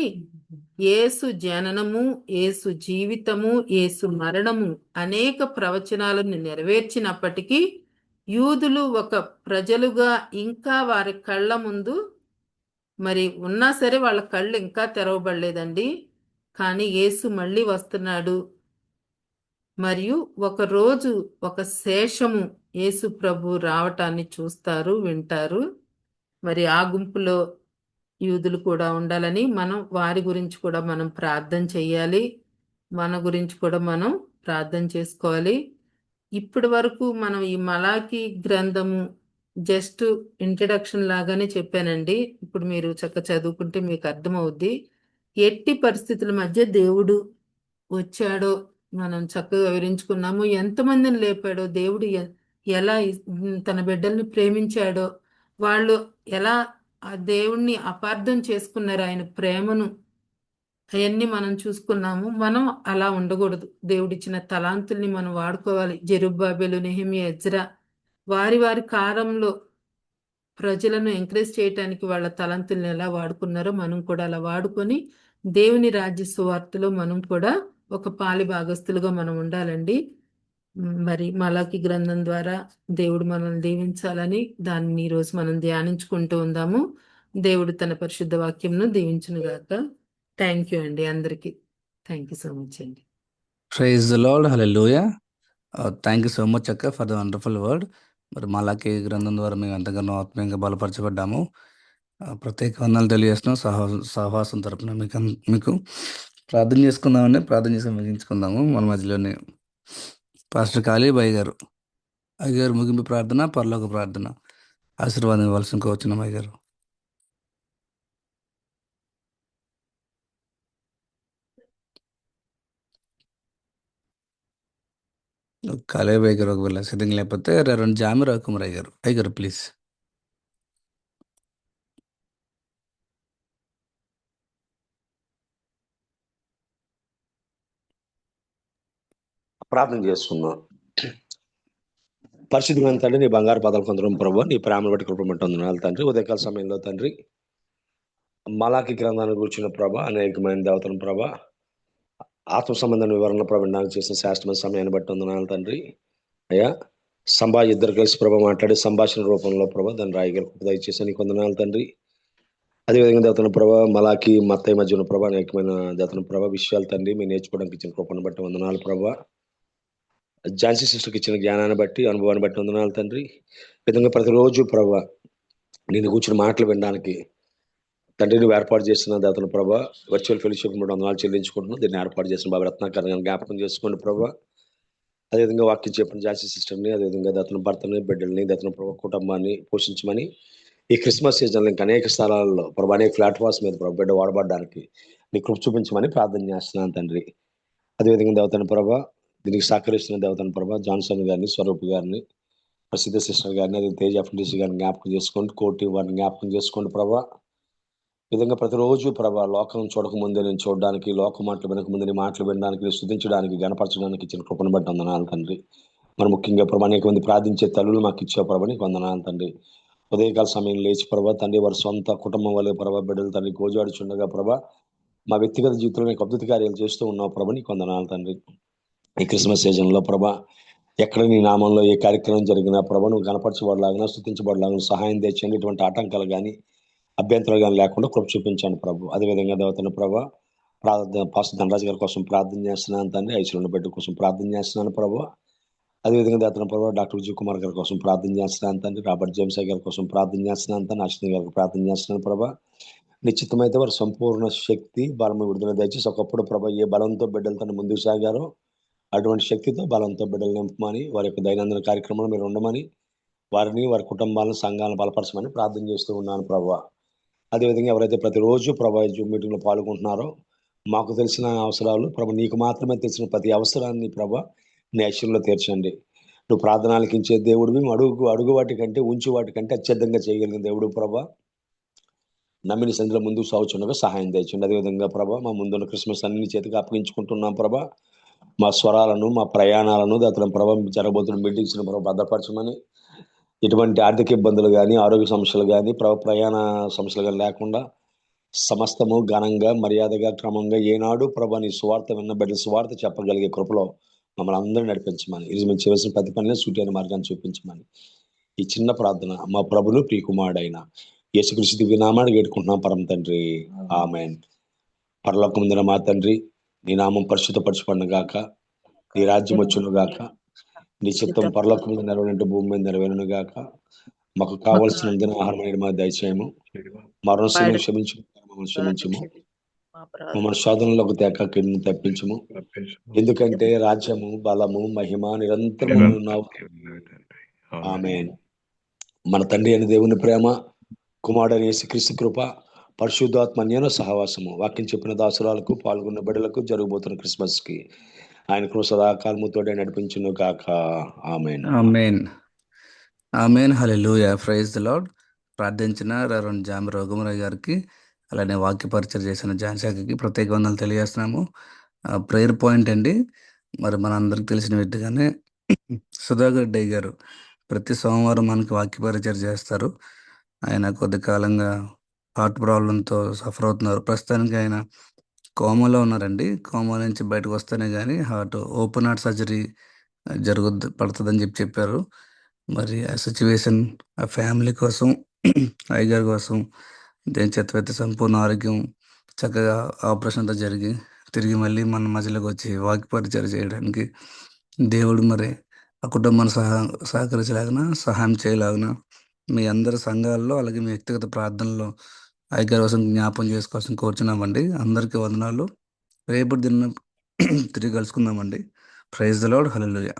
యేసు జననము, యేసు జీవితము, యేసు మరణము అనేక ప్రవచనాలను నెరవేర్చినప్పటికీ యూదులు ఒక ప్రజలుగా ఇంకా వారి కళ్ళ ముందు మరి ఉన్నా సరే వాళ్ళ కళ్ళు ఇంకా తెరవబడలేదండి. కానీ యేసు మళ్ళీ వస్తున్నాడు మరియు ఒక రోజు ఒక శేషము యేసు ప్రభు రావటాన్ని చూస్తారు, వింటారు. మరి ఆ గుంపులో యూదులు కూడా ఉండాలని మనం వారి గురించి కూడా మనం ప్రార్థన చేయాలి. మన గురించి కూడా మనం ప్రార్థన చేసుకోవాలి. ఇప్పటి వరకు మనం ఈ మలాకి గ్రంథము జస్ట్ ఇంట్రడక్షన్ లాగానే చెప్పానండి. ఇప్పుడు మీరు చక్కగా చదువుకుంటే మీకు అర్థమవుద్ది. ఎట్టి పరిస్థితుల మధ్య దేవుడు వచ్చాడో మనం చక్కగా వివరించుకున్నాము. ఎంతమందిని లేపాడో, దేవుడు ఎలా తన బిడ్డల్ని ప్రేమించాడో, వాళ్ళు ఎలా ఆ దేవుణ్ణి అపార్థం చేసుకున్నారు, ఆయన ప్రేమను, అవన్నీ మనం చూసుకున్నాము. మనం అలా ఉండకూడదు. దేవుడిచ్చిన తలాంతుల్ని మనం వాడుకోవాలి. జెరుబ్బాబెలు, నెహెమియా, ఎజ్రా వారి వారి కాలంలో ప్రజలను ఎంకరేజ్ చేయటానికి వాళ్ళ తలంతుల్ని ఎలా వాడుకున్నారో మనం కూడా అలా వాడుకొని దేవుని రాజ్య సువార్తలో మనం కూడా ఒక పాలి భాగస్తులుగా మనం ఉండాలండి. మరి మలాకి గ్రంథం ద్వారా దేవుడు మనల్ని దీవించాలని దాన్ని ఈరోజు మనం ధ్యానించుకుంటూ ఉందాము. దేవుడు తన పరిశుద్ధ వాక్యంను దీవించును గాక. థ్యాంక్ యూ అండి అందరికి. థ్యాంక్ యూ సో మచ్ అండి. Praise the lord, hallelujah. Thank you so much అక్క ఫర్ ద వండర్ఫుల్ వర్డ్. మరి మలాకి గ్రంథం ద్వారా మేము ఎంతగానో ఆత్మీయంగా బలపరచబడ్డాము. ప్రత్యేక వందనాలు తెలియజేస్తున్నాం. సహవాసం తరపున మీకు ప్రార్థన చేసుకుందామండి. ప్రార్థన చేసి ముగించుకుందాము. మన మధ్యలోనే పాస్టర్ కాళీబాయి గారు, అయ్యగారు ముగింపు ప్రార్థన, పరలోక ప్రార్థన ఆశీర్వాదం ఇవ్వాల్సిన కోరుచున్నాం. అయ్యగారు కాళీబాయి గారు ఒకవేళ సిద్ధంగా లేకపోతే 2 జామి రాకుమార్ అయ్యగారు. అయ్యగారు ప్లీజ్. ప్రార్థన చేసుకుందాం. పరిశుద్ధమైన తండ్రి, నీ బంగారు పదాలు కొందరం ప్రభు, నీ ప్రేమను బట్టి కృపమంటున్నాను తండ్రి. ఉదయకాల సమయంలో తండ్రి మలాకి గ్రంథాన్ని కూర్చున్న ప్రభ, అనేకమైన దేవతలను ప్రభ, ఆత్మ సంబంధం వివరణ ప్రభ నాకు చేసిన శాస్త్రమైన సమయాన్ని బట్టి వందనాలు తండ్రి. అయ్యా ఇద్దరు కలిసి ప్రభ మాట్లాడే సంభాషణ రూపంలో ప్రభ దాన్ని రాయగల దయచేసి నీకు వందనాలు తండ్రి. అదేవిధంగా దేవతల ప్రభ, మలాకి మత్తయి మధ్య ఉన్న ప్రభ, అనేకమైన దేవతల ప్రభ విషయాలు తండ్రి మీరు నేర్చుకోవడానికి ఇచ్చిన కృపను బట్టి వందనాలు ప్రభ. ఝాన్సీ సిస్టర్కి ఇచ్చిన జ్ఞానాన్ని బట్టి, అనుభవాన్ని బట్టి వందనాలు తండ్రి. విధంగా ప్రతిరోజు ప్రభ నేను కూర్చుని మాటలు వినడానికి తండ్రి నువ్వు ఏర్పాటు చేసిన దాతల ప్రభ వర్చువల్ ఫెలోషిప్ 300 చెల్లించుకుంటున్నాను. దీన్ని ఏర్పాటు చేసిన బాబు రత్నాకరంగా జ్ఞాపకం చేసుకోండి ప్రభ. అదేవిధంగా వాక్యం చెప్పిన ఝాన్సీ సిస్టర్ని, అదేవిధంగా దాతల భర్తని, బిడ్డల్ని, దాతల ప్రభ కుటుంబాన్ని పోషించమని ఈ క్రిస్మస్ సీజన్లో ఇంకా అనేక స్థలాల్లో ప్రభ, అనేక ప్లాట్ఫామ్స్ మీద ప్రభ బిడ్డ వాడబడడానికి నీ కృప చూపించమని ప్రార్థన చేస్తున్నాను తండ్రి. అదేవిధంగా దేవతన ప్రభ దీనికి సహకరిస్తున్న దేవతన ప్రభ జాన్సన్ గారిని, స్వరూప్ గారిని, ప్రసిద్ధ సిస్టర్ గారిని, అదే తేజ ఎఫ్ఎండిసి గారిని జ్ఞాపకం చేసుకోండి. కోటి వారిని జ్ఞాపకం చేసుకోండి ప్రభ. విధంగా ప్రతిరోజు ప్రభ లోకం చూడక ముందే నేను చూడడానికి, లోక మాటలు వినక ముందు నీ మాటలు వినడానికి, స్థుతించడానికి, గణపరచడానికి ఇచ్చిన కృపను బట్టి వందనాలు తండ్రి. మరి ముఖ్యంగా ప్రభ అనేక మంది ప్రార్థించే తల్లులు మాకు ఇచ్చే ప్రభ నీకు వందనాలు తండ్రి. ఉదయకాల సమయం లేచి ప్రభ తండ్రి వారి సొంత కుటుంబం వల్ల ప్రభ బిడ్డలు తండ్రి గోజాడుచుండగా ప్రభ మా వ్యక్తిగత జీవితంలో నీకు అద్భుత కార్యాలు చేస్తూ ఉన్నావు ప్రభ నీకు వందనాలు తండ్రి. ఈ క్రిస్మస్ సీజన్లో ప్రభ ఎక్కడ నీ నామంలో ఏ కార్యక్రమం జరిగినా ప్రభ నువ్వు గణపరచబడలాగినా, స్థుతించబడలాగినా సహాయం తెచ్చండి. ఇటువంటి ఆటంకాలు కానీ అభ్యంతరాలు కానీ లేకుండా కృప చూపించండి ప్రభు. అదేవిధంగా దేవతను ప్రభు పాస్టర్ ధనరాజు గారి కోసం ప్రార్థన చేస్తున్నాను తండ్రి. ఐశ్వర్య బిడ్డ కోసం ప్రార్థన చేస్తున్నాను ప్రభు. అదేవిధంగా దేవతను ప్రభు డాక్టర్ విజయ్ కుమార్ గారి కోసం ప్రార్థన చేస్తున్నాను తండ్రి. రాబర్ట్ జేమ్స్ గారి కోసం ప్రార్థన చేస్తున్నాను తండ్రి. అశ్విని గారికి ప్రార్థన చేస్తున్నాను ప్రభా. నిశ్చితమైతే వారి సంపూర్ణ శక్తి బలము విడుదల దయచేసి ఒకప్పుడు ప్రభా ఏ బలంతో బిడ్డలతో ముందుకు సాగారో అటువంటి శక్తితో బలంతో బిడ్డలు నింపమని, వారి యొక్క దైనందిన కార్యక్రమంలో మీరు ఉండమని, వారిని వారి కుటుంబాలను సంఘాలను బలపరచమని ప్రార్థన చేస్తూ ఉన్నాను ప్రభా. అదేవిధంగా ఎవరైతే ప్రతిరోజు ప్రభా జూమ్ మీటింగ్లో పాల్గొంటున్నారో మాకు తెలిసిన అవసరాలు ప్రభా నీకు మాత్రమే తెలిసిన ప్రతి అవసరాన్ని ప్రభా నీ ఐశ్వర్యంలో తీర్చండి. నువ్వు ప్రార్థనలకు ఇచ్చే దేవుడివి, అడుగు వాటి కంటే ఉంచు వాటి కంటే అత్యధికంగా చేయగలిగిన దేవుడు ప్రభా. నమ్మిన సంధిలో ముందుకు సాగుచుండగా సహాయం తెచ్చండి. అదేవిధంగా ప్రభా మా ముందున్న క్రిస్మస్ అన్ని చేతికి అప్పగించుకుంటున్నాం ప్రభా. మా స్వరాలను, మా ప్రయాణాలను దాని ప్రభావం జరగబోతున్న మీటింగ్స్ ప్రభావ భద్రపరచమని, ఎటువంటి ఆర్థిక ఇబ్బందులు కానీ ఆరోగ్య సమస్యలు కానీ ప్రయాణ సమస్యలు కానీ లేకుండా సమస్తము ఘనంగా మర్యాదగా క్రమంగా ఏనాడు ప్రభా నీ స్వార్థ విన్న బిడ్డల స్వార్థ చెప్పగలిగే కృపలో మమ్మల్ని అందరూ నడిపించమని, ఇది మేము చేయవలసిన ప్రతి పనిలో సూటి మార్గాన్ని చూపించమని ఈ చిన్న ప్రార్థన మా ప్రభును ప్రియకుమారుడైన యేసుక్రీస్తు దివ్య నామాన్ని వేడుకుంటున్నాం పరమ తండ్రి, ఆమేన్. పరలోకం ముందున మా తండ్రి, నీ నామం పరిశుద్ధపరచబడును గాక, నీ రాజ్యం వచ్చును గాక, నీ చిత్తం పరలోకం మీద నెరవేరినట్టు భూమి మీద నెరవేరును గాక. మాకు కావలసిన ఆహారం మాకు దయచేయము, మా రుణాలను క్షమించము, మమ్మల్ని క్షమించము, మమ్మల్ని శోధనలోకి తేకను తప్పించము. ఎందుకంటే రాజ్యము, బలము, మహిమ నిరంతరము ఉన్నావు. ఆమేన్. మన తండ్రి అయిన దేవుని ప్రేమ, కుమారుడైన యేసుక్రీస్తు కృప, పరిశుద్ధాత్మ అన్యోన్య సహవాసము వాక్యం చెప్పిన దాసురాలకు పాల్గొన్న బిడ్డలకు జరగబోతున్న క్రిస్మస్ కి ఆయన కృప సదాకాలముతోనే నడిపించును గాక. Amen. Amen. Amen. Hallelujah. Praise the Lord. ప్రార్థించిన రెవరెండ్ జామి రఘుమరయ్య గారికి, అలానే వాక్య పరిచయం చేసిన జాన్శాఖకి ప్రత్యేక వందనాలు తెలియజేస్తున్నాము. ప్రేయర్ పాయింట్ అండి, మరి మనందరికి తెలిసిన విధంగానే సుధాకర్ డై గారు ప్రతి సోమవారం మనకి వాక్య పరిచయం చేస్తారు. ఆయన కొద్ది కాలంగా హార్ట్ ప్రాబ్లంతో సఫర్ అవుతున్నారు. ప్రస్తుతానికి ఆయన కోమాలో ఉన్నారండి. కోమా నుంచి బయటకు వస్తేనే కానీ ఓపెన్ హార్ట్ సర్జరీ పడుతుందని చెప్పారు. మరి ఆ సిచ్యువేషన్, ఆ ఫ్యామిలీ కోసం, అయ్యగారి కోసం దేని చేత సంపూర్ణ ఆరోగ్యం చక్కగా ఆపరేషన్తో జరిగి తిరిగి మళ్ళీ మన మధ్యలోకి వచ్చి వాక్య పరిచయం చేయడానికి దేవుడు మరి ఆ కుటుంబాన్ని సహకరించలాగిన, సహాయం చేయలాగిన మీ అందరి సంఘాల్లో అలాగే మీ వ్యక్తిగత ప్రార్థనలో అయ్యగారి కోసం జ్ఞాపం చేసుకోవాల్సిన కోరుచున్నామండి. అందరికీ వందనాలు. రేపటి దిన తిరిగి కలుసుకుందామండి. Praise the Lord. Hallelujah.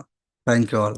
Thank you all.